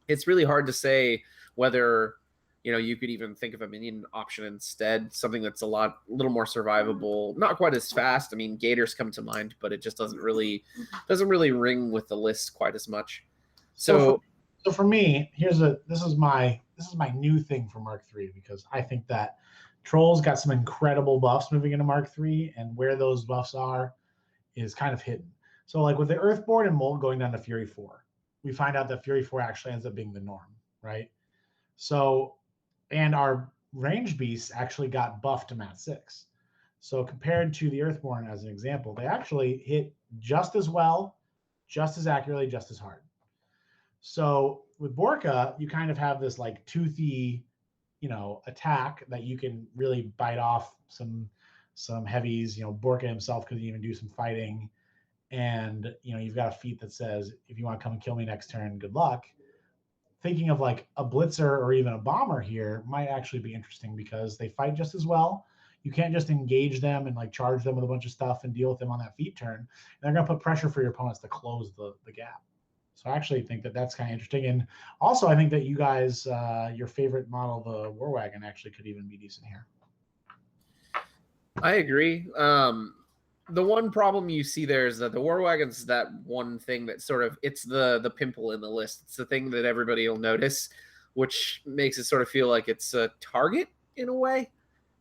it's really hard to say whether you could even think of a minion option instead, something that's a little more survivable, not quite as fast. I mean, Gators come to mind, but it just doesn't really ring with the list quite as much. So for me, this is my new thing for Mark III, because I think that Trolls got some incredible buffs moving into Mark III, and where those buffs are is kind of hidden. So like with the Earthborn and Mold going down to Fury 4, we find out that Fury 4 actually ends up being the norm, right? So, and our ranged beasts actually got buffed to Mat 6. So compared to the Earthborn as an example, they actually hit just as well, just as accurately, just as hard. So with Borka, you kind of have this like toothy, attack that you can really bite off some heavies. Borka himself could even do some fighting, and you've got a feat that says, if you want to come and kill me next turn, good luck. Thinking of like a Blitzer or even a Bomber here might actually be interesting because they fight just as well. you can't just engage them and like charge them with a bunch of stuff and deal with them on that feat turn. And they're going to put pressure for your opponents to close the gap. So I actually think that that's kind of interesting. And also I think that you guys, your favorite model, the War Wagon, actually could even be decent here. I agree. The one problem you see there is that the War Wagon's that one thing that sort of, it's the pimple in the list. It's the thing that everybody will notice, which makes it sort of feel like it's a target in a way,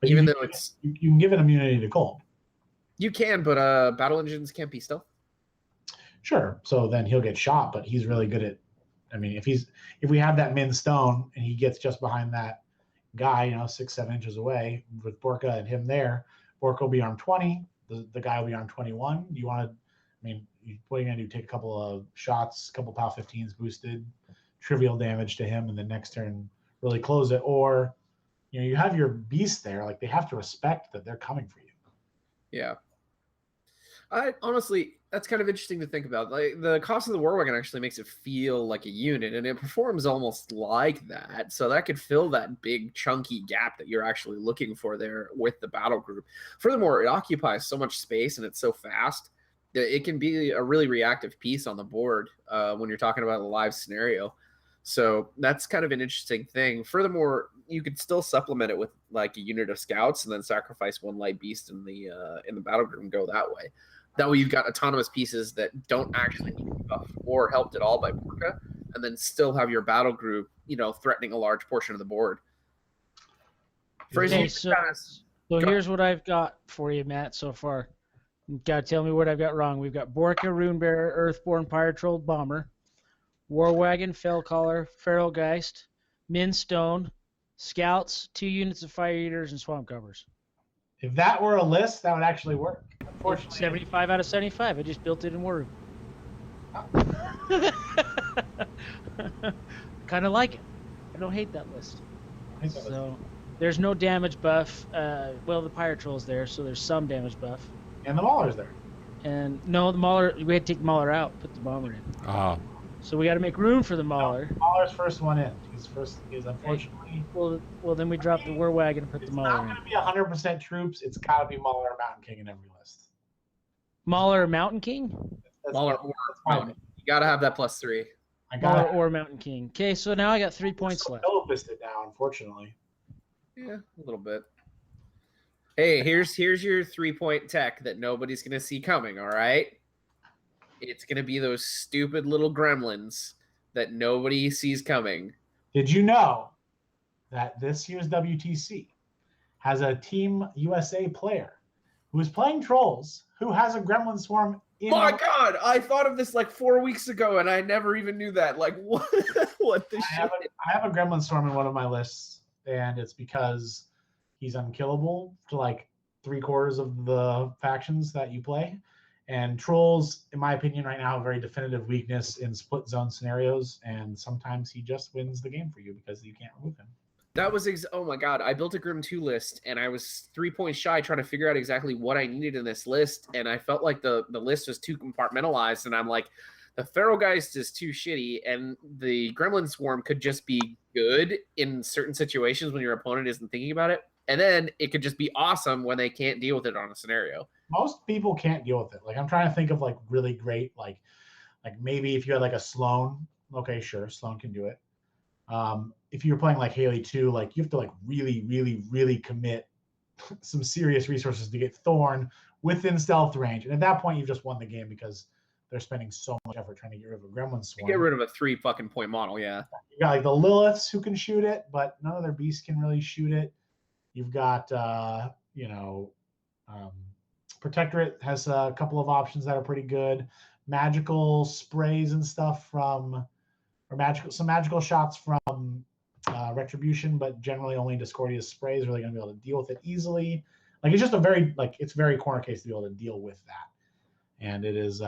but even though it's... You can give it immunity to cold. You can, but battle engines can't be stealth. Sure. So then he'll get shot, but he's really good at, I mean, if we have that min stone and he gets just behind that guy, 6-7 inches away with Borka and him there, Borka will be armed 20. The guy will be armed 21. You want to, what are you going to do? Take a couple of shots, a couple POW 15s boosted, trivial damage to him, and then next turn really close it. Or, you have your beast there. Like, they have to respect that they're coming for you. Yeah. I honestly, that's kind of interesting to think about. Like, the cost of the War Wagon actually makes it feel like a unit, and it performs almost like that. So that could fill that big chunky gap that you're actually looking for there with the battle group. Furthermore, it occupies so much space and it's so fast that it can be a really reactive piece on the board when you're talking about a live scenario. So that's kind of an interesting thing. Furthermore, you could still supplement it with like a unit of scouts and then sacrifice one light beast in the battle group and go that way. That way you've got autonomous pieces that don't actually need to be buffed or helped at all by Borka, and then still have your battle group, threatening a large portion of the board. Fraser, Okay, so here's what I've got for you, Matt, so far. You gotta tell me what I've got wrong. We've got Borka, Runebearer, Earthborn, Pyre Troll, Bomber, War Wagon, Fellcaller, Feralgeist, Min Stone, Scouts, 2 units of Fire Eaters, and Swamp Gubbers. If that were a list, that would actually work. Unfortunately, 75 out of 75. I just built it in War Kind of like it. I don't hate that list. So there's no damage buff. Well, the Pyre Troll's there, so there's some damage buff. And the Mauler's there. And no, the Mauler, we had to take the Mauler out, put the Bomber in. Ah. So we got to make room for the Mauler. No, Mauler's first one in. He's unfortunately. Well, then we dropped the War Wagon and put the Mauler in. It's not going to be 100% troops. It's got to be Mauler or Mountain King in every list. Mauler or Mountain King? Mauler or Mountain. You got to have that +3. Mauler or Mountain King. Okay, so now I got 3 points left. Listed now, unfortunately. Yeah, a little bit. Hey, here's your 3-point tech that nobody's gonna see coming. All right, it's gonna be those stupid little gremlins that nobody sees coming. Did you know that this year's WTC has a Team USA player who is playing Trolls who has a Gremlin Swarm? My God, I thought of this like 4 weeks ago, and I never even knew that. Like, what? What the shit? I have a Gremlin Swarm in one of my lists, and it's because he's unkillable to like 3/4 of the factions that you play. And Trolls, in my opinion, right now have a very definitive weakness in split zone scenarios, and sometimes he just wins the game for you because you can't remove him. That was oh my God! I built a Grim 2 list, and I was 3 points shy trying to figure out exactly what I needed in this list, and I felt like the list was too compartmentalized, and I'm like, the Feralgeist is too shitty, and the Gremlin Swarm could just be good in certain situations when your opponent isn't thinking about it, and then it could just be awesome when they can't deal with it on a scenario. Most people can't deal with it. Like, I'm trying to think of like really great, like maybe if you had like a Sloan, okay, sure, Sloan can do it. If you're playing like Haley 2, like you have to like really, really, really commit some serious resources to get Thorn within stealth range. And at that point, you've just won the game because they're spending so much effort trying to get rid of a Gremlin Swarm. Get rid of a 3 fucking point model, yeah. You got like the Liliths who can shoot it, but none of their beasts can really shoot it. You've got, Protectorate has a couple of options that are pretty good. Magical sprays and stuff from, or some magical shots from Retribution, but generally only Discordia's spray is really going to be able to deal with it easily. Like, it's just a very, like, it's very corner case to be able to deal with that. And it is,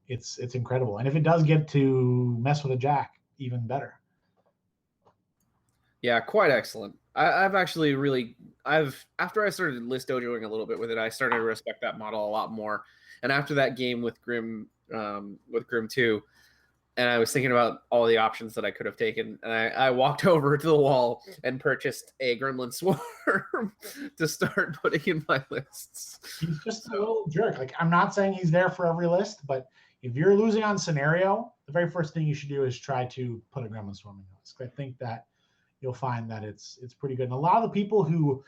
it's incredible. And if it does get to mess with a Jack, even better. Yeah, quite excellent. I've actually really, after I started list dojoing a little bit with it, I started to respect that model a lot more. And after that game with Grim 2, and I was thinking about all the options that I could have taken, and I walked over to the wall and purchased a Gremlin Swarm to start putting in my lists. He's just a little jerk. Like, I'm not saying he's there for every list, but if you're losing on scenario, the very first thing you should do is try to put a Gremlin Swarm in your list. I think that you'll find that it's pretty good. And a lot of the people who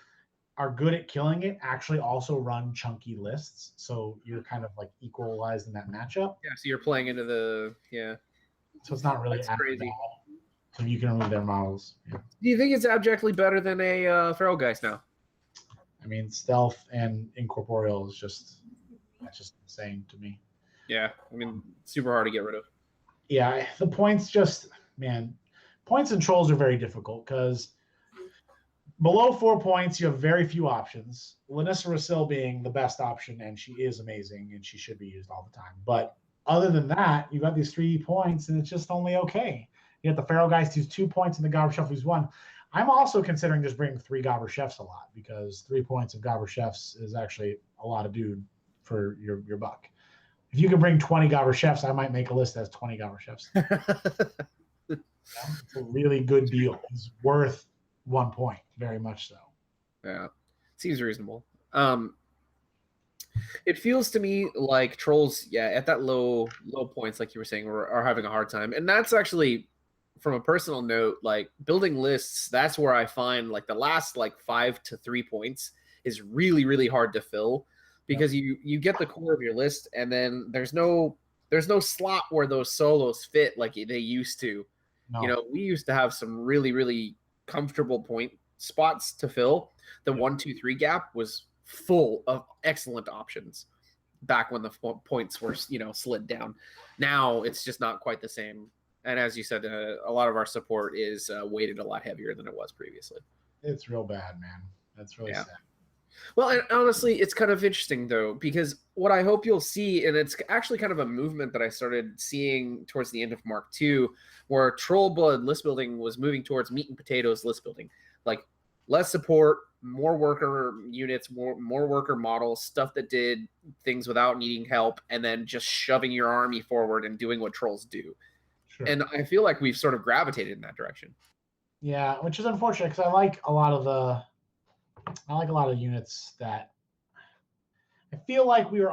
are good at killing it actually also run chunky lists, so you're kind of like equalized in that matchup. Yeah, so you're playing into the So it's not really That's as crazy. bad. So you can remove their models. Yeah. Do you think it's abjectly better than a Feral Geist now? I mean, stealth and incorporeal is just insane to me. Yeah, I mean, super hard to get rid of. Yeah, the points points and trolls are very difficult because below 4 points, you have very few options. Lanyssa Ryssyl being the best option, and she is amazing, and she should be used all the time. But other than that, you've got these 3 points, and it's just only okay. You have the Feral Geist who's 2 points, and the Gobber Chef who's 1. I'm also considering just bringing 3 Gobber Chefs a lot, because 3 points of Gobber Chefs is actually a lot of dude for your buck. If you can bring 20 Gobber Chefs, I might make a list that has 20 Gobber Chefs. It's a really good deal. It's worth 1 point, very much so. Yeah, seems reasonable. It feels to me like trolls, at that low points, like you were saying, are having a hard time, and that's actually, from a personal note, like building lists. That's where I find like the last 5 to 3 points is really, really hard to fill, because you get the core of your list, and then there's no slot where those solos fit like they used to. No. We used to have some really, really comfortable point spots to fill. The 1, 2, 3 gap was full of excellent options back when the points were slid down. Now it's just not quite the same, and as you said, a lot of our support is weighted a lot heavier than it was previously. It's real bad, man. That's really sad. Well, and honestly, it's kind of interesting, though, because what I hope you'll see, and it's actually kind of a movement that I started seeing towards the end of Mark II, where Trollblood list building was moving towards meat and potatoes list building. Like, less support, more worker units, more worker models, stuff that did things without needing help, and then just shoving your army forward and doing what trolls do. Sure. And I feel like we've sort of gravitated in that direction. Yeah, which is unfortunate, because I like a lot of units that I feel like we were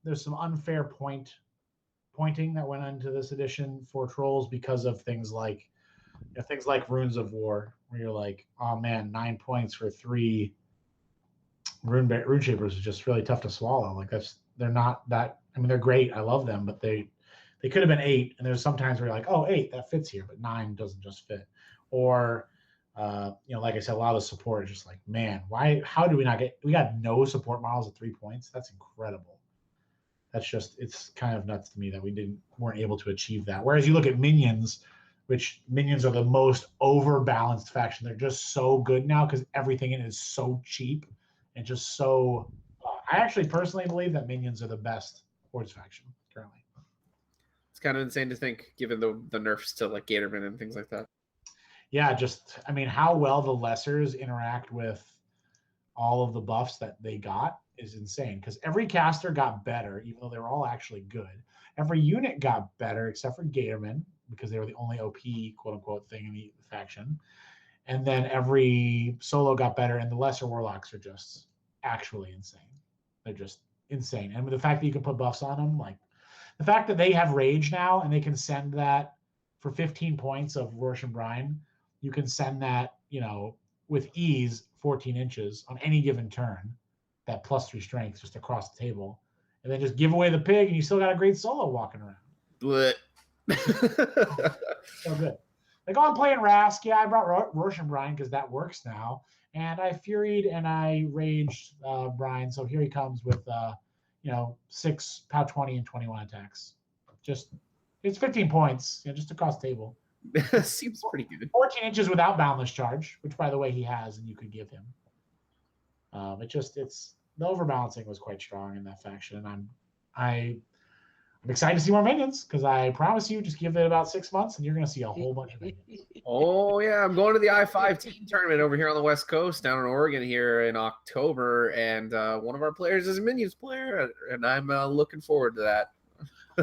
there's some unfair pointing that went into this edition for trolls because of things like Runes of War, where you're like, oh man, 9 points for 3 Rune Shapers is just really tough to swallow. Like, they're not that, I mean, they're great, I love them, but they could have been 8, and there's sometimes where you're like, oh, 8, that fits here, but 9 doesn't just fit. Or like I said, a lot of the support is just like, man, how do we got no support models at 3 points? That's incredible. It's kind of nuts to me that we weren't able to achieve that. Whereas you look at minions, which minions are the most overbalanced faction. They're just so good now because everything in it is so cheap and just so, I actually personally believe that minions are the best Hordes faction currently. It's kind of insane to think, given the nerfs to like Gatorman and things like that. Yeah, how well the lessers interact with all of the buffs that they got is insane, because every caster got better, even though they were all actually good. Every unit got better except for Gatorman, because they were the only OP quote-unquote thing in the faction. And then every solo got better, and the lesser warlocks are just actually insane. They're just insane. And with the fact that you can put buffs on them, like the fact that they have rage now and they can send that for 15 points of Rosh and Brine, you can send that, with ease, 14 inches on any given turn, that +3 strength just across the table, and then just give away the pig, and you still got a great solo walking around. Blech. So good. Like, I'm playing Rask. Yeah, I brought Rosh and Brine because that works now. And I Furied and I Raged Brine. So here he comes with, 6 POW 20 and 21 attacks. It's 15 points, just across the table. Seems pretty good. 14 inches without Boundless Charge, which, by the way, he has and you could give him. The overbalancing was quite strong in that faction, and I'm excited to see more minions, because I promise you, just give it about 6 months and you're going to see a whole bunch of minions. Oh yeah, I'm going to the I-5 team tournament over here on the West Coast, down in Oregon here in October, and one of our players is a minions player, and I'm looking forward to that.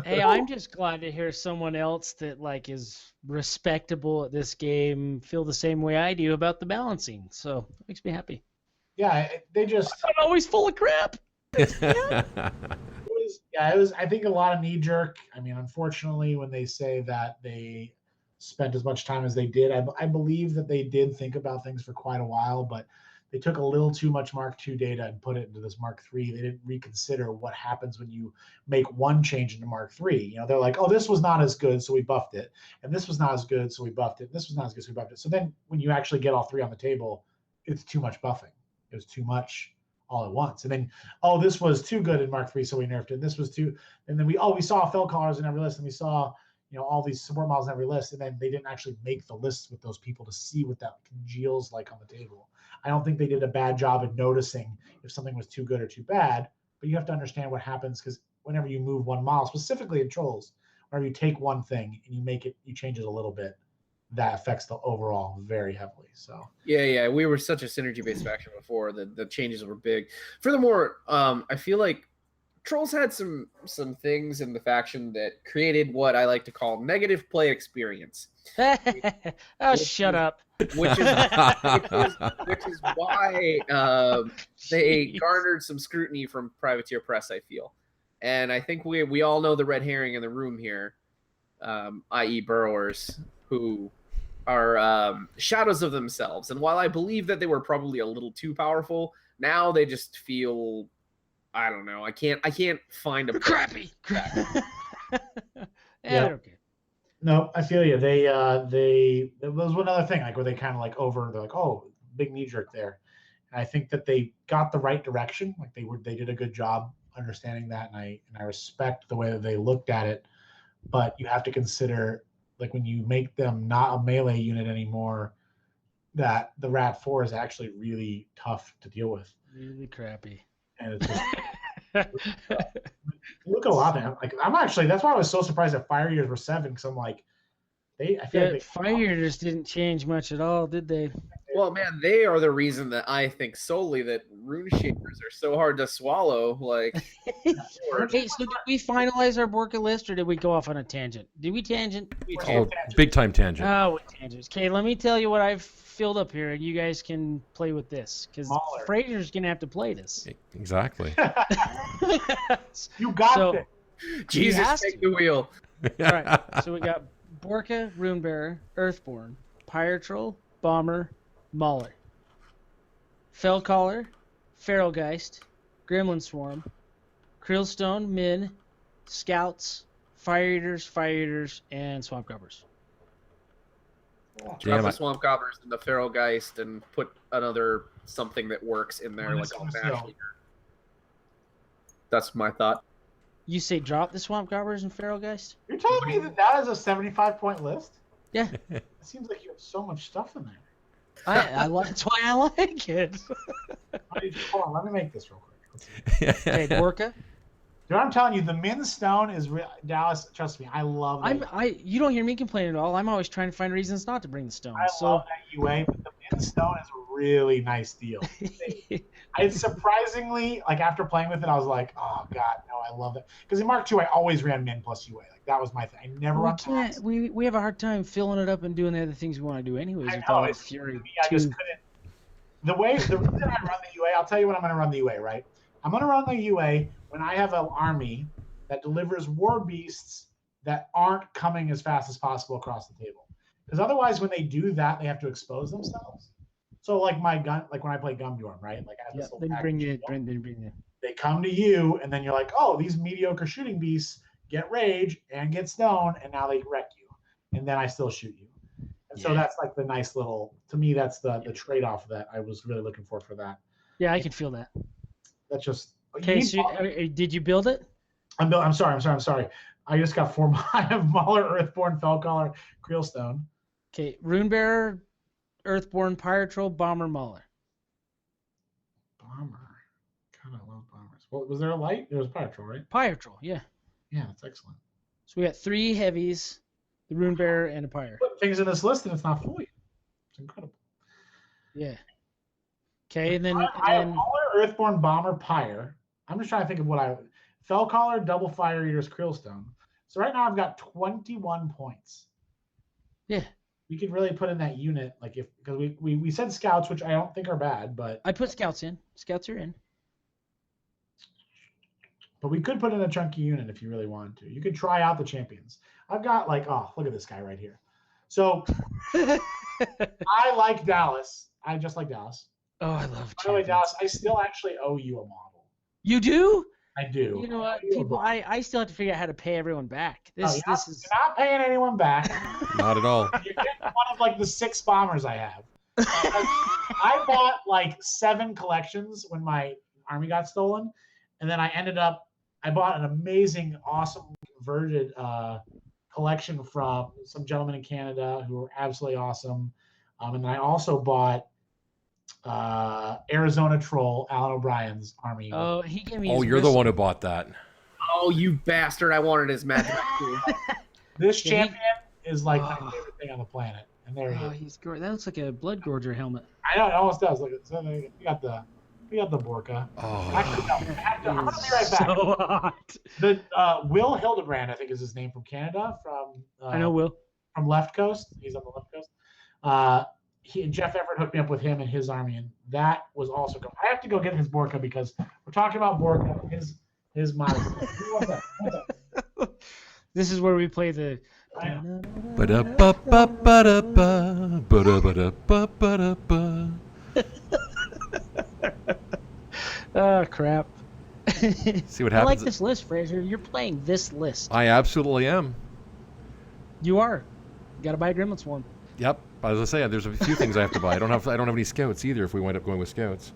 Hey, I'm just glad to hear someone else that like is respectable at this game feel the same way I do about the balancing. So it makes me happy. Yeah, they just I'm always full of crap. it was I think a lot of knee jerk. I mean, unfortunately, when they say that they spent as much time as they did, I believe that they did think about things for quite a while, but they took a little too much Mark II data and put it into this Mark III. They didn't reconsider what happens when you make one change into Mark III. You know, they're like, oh, this was not as good, so we buffed it, and this was not as good, so we buffed it, and this was not as good, so we buffed it. So then when you actually get all three on the table, it's too much buffing. It was too much all at once. And then, oh, this was too good in Mark III, so we nerfed it. And this was too, and then we saw fell callers in every list, and we saw, all these support models in every list, and then they didn't actually make the lists with those people to see what that congeals like on the table. I don't think they did a bad job of noticing if something was too good or too bad, but you have to understand what happens, because whenever you move one model, specifically in Trolls, whenever you take one thing and you change it a little bit, that affects the overall very heavily. So yeah, we were such a synergy-based faction before that the changes were big. Furthermore, I feel like Trolls had some things in the faction that created what I like to call negative play experience. Shut up. Which is why they garnered some scrutiny from privateer press, I feel. And I think we all know the red herring in the room here, i.e. burrowers, who are shadows of themselves. And while I believe that they were probably a little too powerful, now they just feel, I don't know. I can't find a crappy. Yeah. Okay. No, I feel you. There was one other thing, like where they kind of they're like, oh, big knee jerk there. And I think that they got the right direction. Like they did a good job understanding that, and I respect the way that they looked at it. But you have to consider, like, when you make them not a melee unit anymore, that the Rat 4 is actually really tough to deal with. Really crappy. And it's just look at a lot of them. Like, that's why I was so surprised that Fire Eaters were 7, because I'm like, I feel like Fire Eaters didn't change much at all, did they? Well, man, they are the reason that I think solely that Rune Shakers are so hard to swallow. Like, hey, so did we finalize our Borka list, or did we go off on a tangent? Did we tangent? Big time tangent. Oh, tangents. Okay, let me tell you what I've filled up here, and you guys can play with this, because Fraser's gonna have to play this. Exactly. You got it. Jesus, take the wheel. All right, so we got Borka, Runebearer, Earthborn, Pyre Troll, Bomber, Mauler, Fellcaller, Feralgeist, Gremlin Swarm, Krielstone, Min, Scouts, Fire Eaters, and Swamp Gobbers. Drop the Swamp Gobbers and the Feralgeist and put another something that works in there, like a Bash Leader. That's my thought. You say drop the Swamp Gobbers and Feralgeist? You're telling me that is a 75-point list? Yeah. It seems like you have so much stuff in there. That's why I like it. Hold on, let me make this real quick. Okay, Borka. Dude, I'm telling you, the Min Stone is Dallas. Trust me, I love that. You don't hear me complain at all. I'm always trying to find reasons not to bring the stone. I love that UA, but the Min Stone is a really nice deal. I surprisingly, like, after playing with it, I was like, oh god, no, I love it. Because in Mark II, I always ran Min plus UA. Like, that was my thing. I never run past. We have a hard time filling it up and doing the other things we want to do anyways. I know, Fury. I just couldn't. The reason I run the UA, I'll tell you when I'm going to run the UA, right? I'm going to run the UA when I have an army that delivers war beasts that aren't coming as fast as possible across the table. Because otherwise, when they do that, they have to expose themselves. So, like when I play Gumbjorn, right? Like, I have this little bring you. They come to you, and then you're like, oh, these mediocre shooting beasts get rage and get stone, and now they wreck you. And then I still shoot you. And so that's like the nice little, to me, that's the trade-off that I was really looking for that. Yeah, I can feel that. That's just okay. So, did you build it? I'm sorry. I just got 4. I have Mauler, Earthborn, Fellcaller, Krielstone. Okay, Runebearer, Earthborn, Pyre Troll, Bomber, Mauler. Bomber. God, I love bombers. Well, was there a light? There was Pyre Troll, right? Pyre Troll, yeah. Yeah, that's excellent. So we got 3 heavies, the Runebearer, and a Pyre. Put things in this list and it's not fully. It's incredible. Yeah. Okay, and then I have Mauler, Earthborn, Bomber, Pyre. I'm just trying to think of what Fellcaller, Double Fire Eaters, Krielstone. So right now I've got 21 points. Yeah. We could really put in that unit, like because we said scouts, which I don't think are bad, but I put scouts in. Scouts are in. But we could put in a chunky unit if you really wanted to. You could try out the champions. I've got like, oh, look at this guy right here. So I like Dallas. I just like Dallas. Oh, I love By the way, champions. Dallas, I still actually owe you a model. You do? I do. You know what, people? I still have to figure out how to pay everyone back. This is You're not paying anyone back. Not at all. You're getting one of like the 6 bombers I have. I bought like 7 collections when my army got stolen, and then I bought an amazing, awesome converted collection from some gentlemen in Canada who were absolutely awesome. And then I also bought Arizona Troll, Alan O'Brien's army. Oh, he gave me. Oh, you're the one who bought that. Oh, you bastard! I wanted his magic too. This champion is like my favorite thing on the planet. And there he Oh, is. he's great. That looks like a blood gorger helmet. I know, it almost does. Look, we got the Borka. Oh, Actually, no, I'm gonna be right back. So hot. The Will Hildebrand, I think, is his name, from Canada. I know Will. From Left Coast. He's on the Left Coast. He and Jeff Everett hooked me up with him and his army, and that was also good. I have to go get his Borka because we're talking about Borka. His model. What's that? This is where we play the. Ba-da-ba-ba-ba-da-ba, ba-da-ba-da-ba-ba-da-ba. Oh crap! See what I like happens. this list, Fraser. You're playing this list. I absolutely am. You are. You gotta buy a Gremlin Swarm. Yep. As I say, there's a few things I have to buy. I don't have any scouts either. If we wind up going with scouts.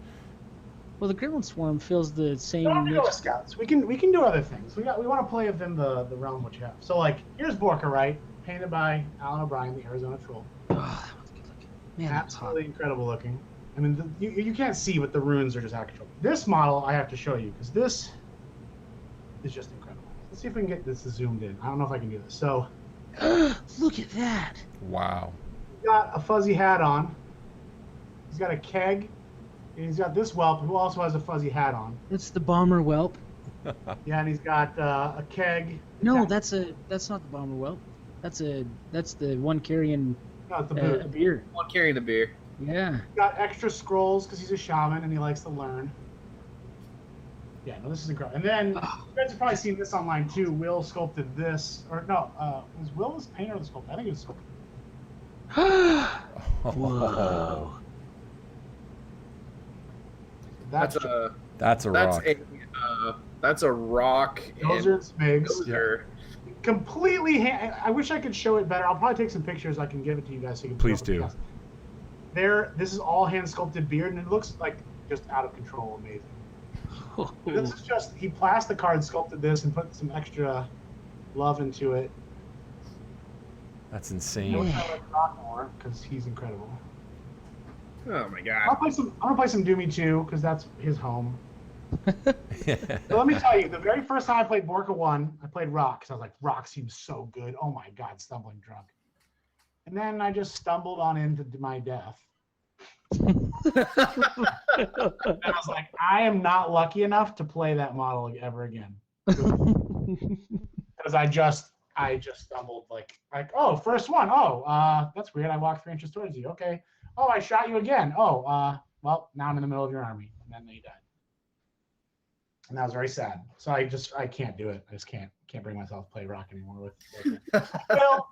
Well, the Gremlin Swarm feels the same. Don't go with scouts. We can do other things. We want to play within the realm which you have. So like, here's Borka, right? Painted by Alan O'Brien, the Arizona Troll. Oh, that one's good looking. Man, that's hot. Absolutely incredible looking. I mean, you can't see, but the runes are just actual. This model I have to show you because this is just incredible. Let's see if we can get this zoomed in. I don't know if I can do this. So, Look at that. Wow. he's got a fuzzy hat on. He's got a keg. And he's got this whelp who also has a fuzzy hat on. That's the Bomber Whelp. Yeah, and he's got a keg. No, that's not the Bomber Whelp. That's the one carrying No, it's the a boot. beer. One carrying the beer. Yeah. He's got extra scrolls because he's a shaman and he likes to learn. Yeah, no, this is incredible. And then you guys have probably seen this online too. Will sculpted this, or no, was Will his painter or the sculptor? I think it was sculptor. Whoa. That's a rock. That's a rock. Those are Smigs. Those are Completely. I wish I could show it better. I'll probably take some pictures. I can give it to you guys so you can. Please do. This is all hand sculpted beard, and it looks like just out of control, amazing. This is just he plastic card sculpted this and put some extra love into it. That's I insane. wish I would rock more because he's incredible. oh my god. I'm gonna play some Doomy too because that's his home. So let me tell you, the very first time I played Borka 1, I played Rock because I was like, Rock seems so good. Oh my god, stumbling drunk. And then I just stumbled on into my death. And I was like, I am not lucky enough to play that model ever again. Because I just stumbled like, oh, first one. Oh, that's weird. I walked 3 inches towards you. Okay. Oh, I shot you again. Oh, well, now I'm in the middle of your army. And then you died. And that was very sad. So I can't do it. I just can't bring myself to play Rock anymore with Well,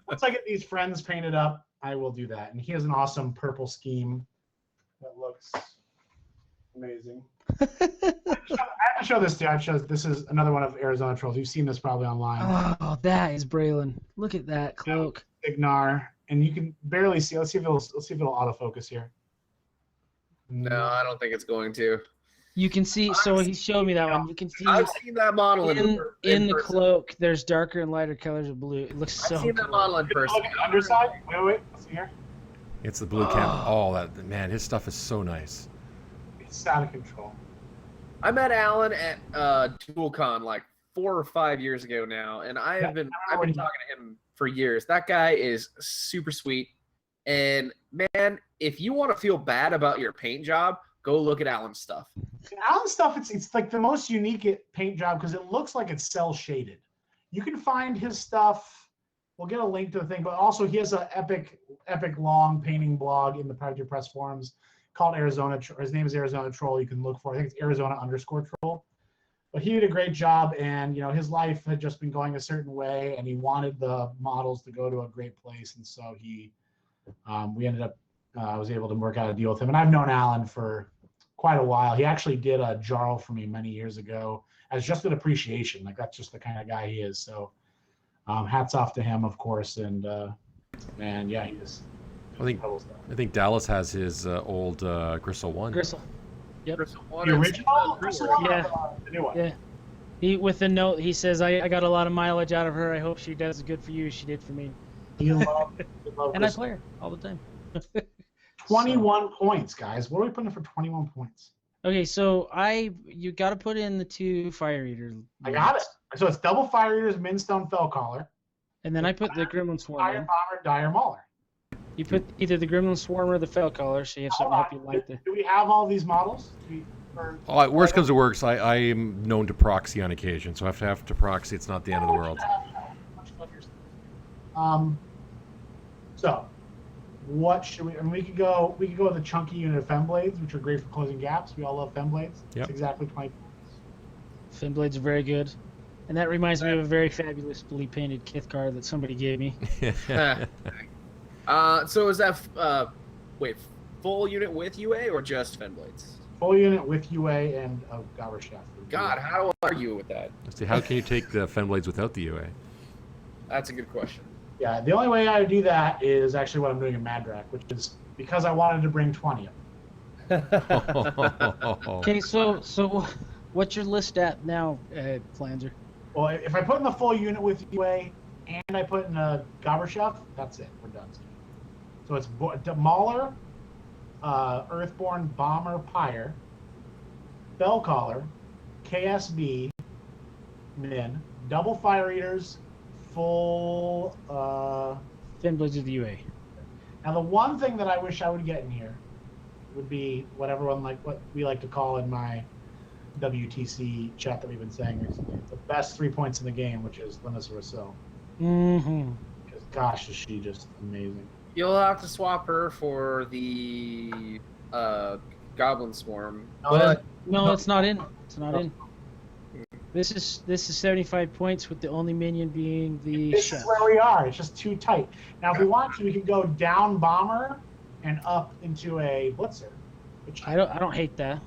once I get these friends painted up, I will do that. And he has an awesome purple scheme that looks amazing. I have to show this to you. This is another one of Arizona Trolls. You've seen this probably online. Oh, that is Braylon. Look at that cloak. Ignar, and you can barely see. Let's see if it'll autofocus here. No, I don't think it's going to. You can see. So he showed me that one. You can see I've seen that model in the person. cloak. There's darker and lighter colors of blue. It looks so. I've seen that cool. model in person. Look at the underside. Wait. Let's see here. It's the blue cap. Oh, that man, his stuff is so nice. It's out of control. I met Alan at DualCon like 4 or 5 years ago now, and I've been talking to him for years. That guy is super sweet, and man, if you want to feel bad about your paint job, Go look at Alan's stuff. Alan's stuff, it's like the most unique paint job because it looks like it's cell shaded. You can find his stuff. We'll get a link to the thing, but also he has an epic long painting blog in the Pyre Press forums called Arizona. His name is Arizona Troll. You can look for. I think it's Arizona_Troll. But he did a great job, and his life had just been going a certain way, and he wanted the models to go to a great place, and so we ended up. I was able to work out a deal with him, and I've known Alan for quite a while. He actually did a Jarl for me many years ago as just an appreciation. Like that's just the kind of guy he is. So hats off to him, of course, and yeah, he is. I think Dallas has his old Gristle 1. Gristle. Yep. The original Gristle 1? Yeah. The new one. Yeah. He with the note he says, I got a lot of mileage out of her. I hope she does good for you as she did for me. He loved and I play her all the time. 21 points, guys. What are we putting in for 21 points? Okay, so you got to put in the 2 fire eaters. I got it. So it's double fire eaters, Minstone, Fellcaller. And then I put the Gremlin Swarm Fire in. Bomber, Dire Mauler. You put either the Gremlin Swarm or the Fellcaller, so you have something to help you like the. Do we have all these models? Worst comes to worst, I am known to proxy on occasion, so if I have to proxy, it's not the end of the world. So, what should we? I mean, we could go with a chunky unit of Femblades, which are great for closing gaps. We all love Femblades. Yep. It's exactly 20. Femblades are very good, and that reminds me of a very fabulously painted Kith card that somebody gave me. So is that full unit with UA or just Femblades? Full unit with UA and a Gobber Chef. God, how do I argue with that? Let's see, how can you take the Femblades without the UA? That's a good question. Yeah, the only way I would do that is actually what I'm doing in Madrak, which is because I wanted to bring 20 of them. Okay, so what's your list at now, Flanzer? Well, if I put in the full unit with UA and I put in a Gobber Chef, that's it. We're done. So it's Mauler, Earthborn, Bomber, Pyre, Fellcaller, KSB, Min, double Fire Eaters, full Femblades with the UA. Now the one thing that I wish I would get in here would be what we like to call in my WTC chat that we've been saying recently, the best 3 points in the game, which is Lanyssa Ryssyl. Mm-hmm. Because gosh, is she just amazing. You'll have to swap her for the Goblin Swarm. No, it's not in. It's not in. This is 75 points with the only minion being the This chef. is where we are. It's just too tight. Now, if we want to, we can go down Bomber and up into a Blitzer. Which I don't hate that.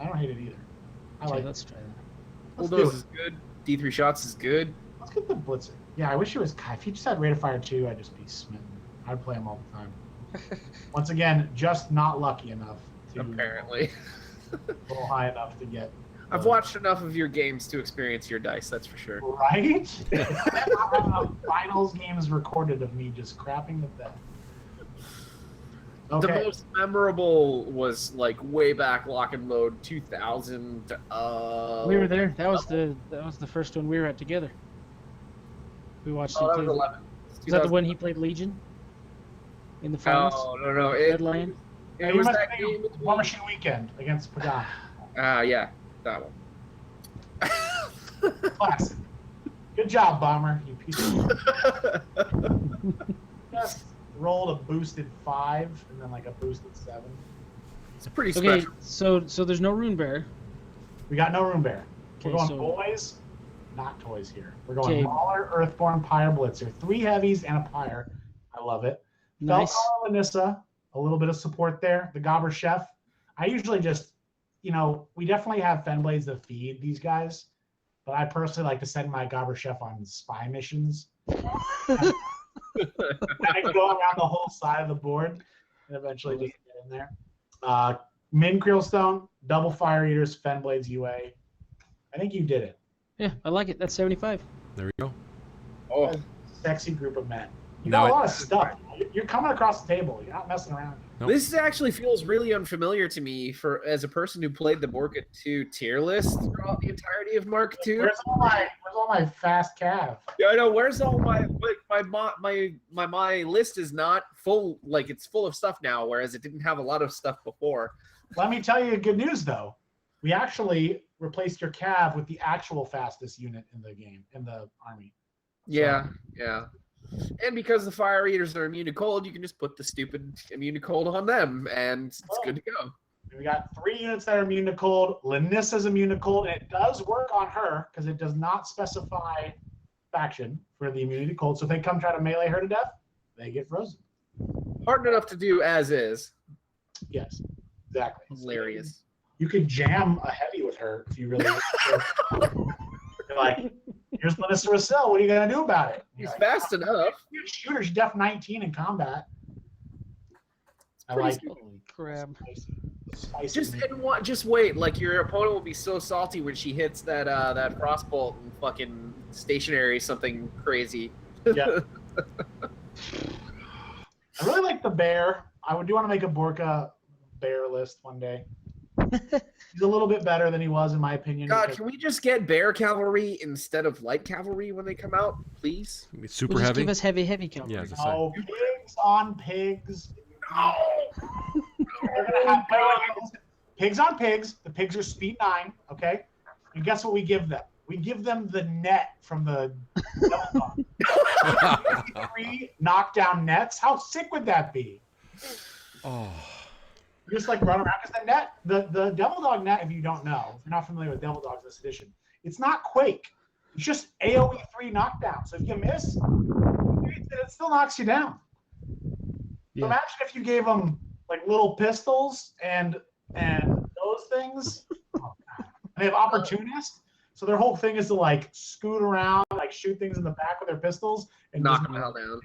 I don't hate it either. I Okay, like. let's try that. Let's Bulldoze do is it. good. D3 shots is good. Let's get the Blitzer. Yeah, I wish it was. If he just had Rate of Fire 2, I'd just be smitten. I'd play him all the time. Once again, just not lucky enough to Apparently. roll high enough to get. I've watched enough of your games to experience your dice, that's for sure. Right? I have enough finals games recorded of me just crapping the bed. Okay. The most memorable was like way back Lock and Load 2000. We were there. That was the first one we were at together. We watched him that play. was 11. Is that the one he played Legion? In the finals? No. Red Lion? It was that think game. of War Machine Weekend against Pagan. Yeah, that one. Classic. Good job, Bomber. You piece of just rolled a boosted 5 and then like a boosted 7. It's pretty Okay, special. so there's no Rune Bear. We got no room bear. We're Okay, going so- boys, not toys here. We're going Okay. Mauler, Earthborn, Pyre, Blitzer. 3 heavies and a Pyre. I love it. Nice. Fellcaller, Lanyssa, a little bit of support there. The Gobber Chef. I usually just, we definitely have Fenblades that feed these guys, but I personally like to send my Gobber Chef on spy missions. I go around the whole side of the board and eventually just get in there. Min Krielstone, double Fire Eaters, Fenblades UA. I think you did it. Yeah, I like it. That's 75. There we go. Oh, Sexy group of men. You No, got a it- lot of stuff. You're coming across the table. You're not messing around. Nope. this actually feels really unfamiliar to me as a person who played the Borka 2 tier list throughout the entirety of Mark 2. Where's all my fast cav? Yeah, I know. Where's all my my list is not full. Like it's full of stuff now, whereas it didn't have a lot of stuff before. Let me tell you good news, though. We actually replaced your Cav with the actual fastest unit in the game, in the army. Yeah, yeah. And because the fire eaters are immune to cold, you can just put the stupid immune to cold on them, and it's good to go. We got 3 units that are immune to cold. Lanyssa is immune to cold, and it does work on her because it does not specify faction for the immunity to cold. So if they come try to melee her to death, they get frozen. Hard enough to do as is. Yes, exactly. Hilarious. You could jam a heavy with her if you really want to. You're like, here's Lanyssa Ryssyl. What are you going to do about it? He's Like, fast enough. you're shooter. She's def 19 in combat. I pretty like it. Holy crap. Spicy. Just wait. Like your opponent will be so salty when she hits that that frostbolt and fucking stationary something crazy. Yeah. I really like the bear. I do want to make a Borka bear list one day. He's a little bit better than he was, in my opinion. God, because- can we just get bear cavalry instead of light cavalry when they come out, please? It's super Well, just heavy. give us heavy cavalry. Yeah, as I say. Oh, pigs on pigs. No. They're gonna have pigs on pigs. The pigs are speed 9, okay? And guess what we give them? We give them the net from the Devil Dog. 3 knockdown nets. How sick would that be? Oh, You just like run around because the net, the Devil Dog net, if you don't know, if you're not familiar with Devil Dogs this edition, it's not Quake. It's just AoE 3 knockdown. So if you miss, it still knocks you down. Yeah. So imagine if you gave them like little pistols and those things. Oh, God. And they have opportunist, so their whole thing is to like scoot around, like shoot things in the back with their pistols and Knock just them hell down.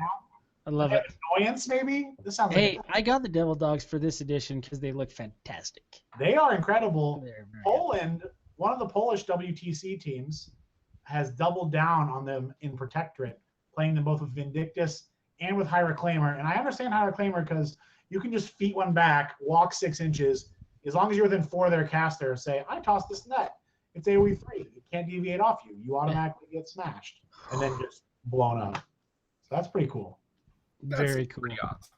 I love it. Annoyance, maybe. This sounds Hey, like I got the Devil Dogs for this edition because they look fantastic. they are incredible. They're very Poland, one of the Polish WTC teams, has doubled down on them in Protectorate, playing them both with Vindictus and with High Reclaimer. And I understand High Reclaimer because you can just feet one back, walk 6 inches, as long as you're within 4 of their caster, say, I toss this net. It's AoE 3. It can't deviate off you. You automatically get smashed and then just blown up. So that's pretty cool. That's Very cool. pretty awesome.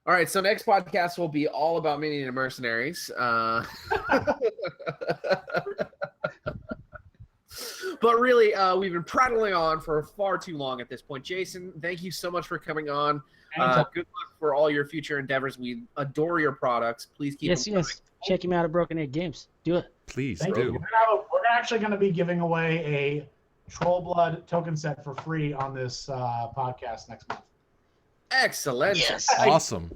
All right, so next podcast will be all about minion and mercenaries. But really, we've been prattling on for far too long at this point. Jason, thank you so much for coming on. Anytime. Good luck for all your future endeavors. We adore your products. Please keep Yes, them yes. Check him out at Broken Egg Games. Do it. please Thank do. you. We're actually going to be giving away a Trollblood token set for free on this podcast next month. Excellent. Yes. Awesome.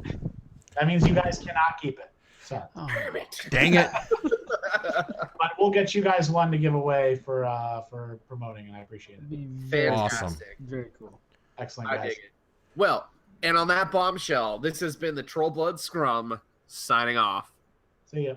That means you guys cannot keep it. So, Oh, Damn it. Dang it. but we'll get you guys one to give away for promoting, and I appreciate it. it'd be very, Fantastic. very cool. Excellent, I guys. dig it. Well, and on that bombshell, this has been the TrollbloodScrum signing off. See ya.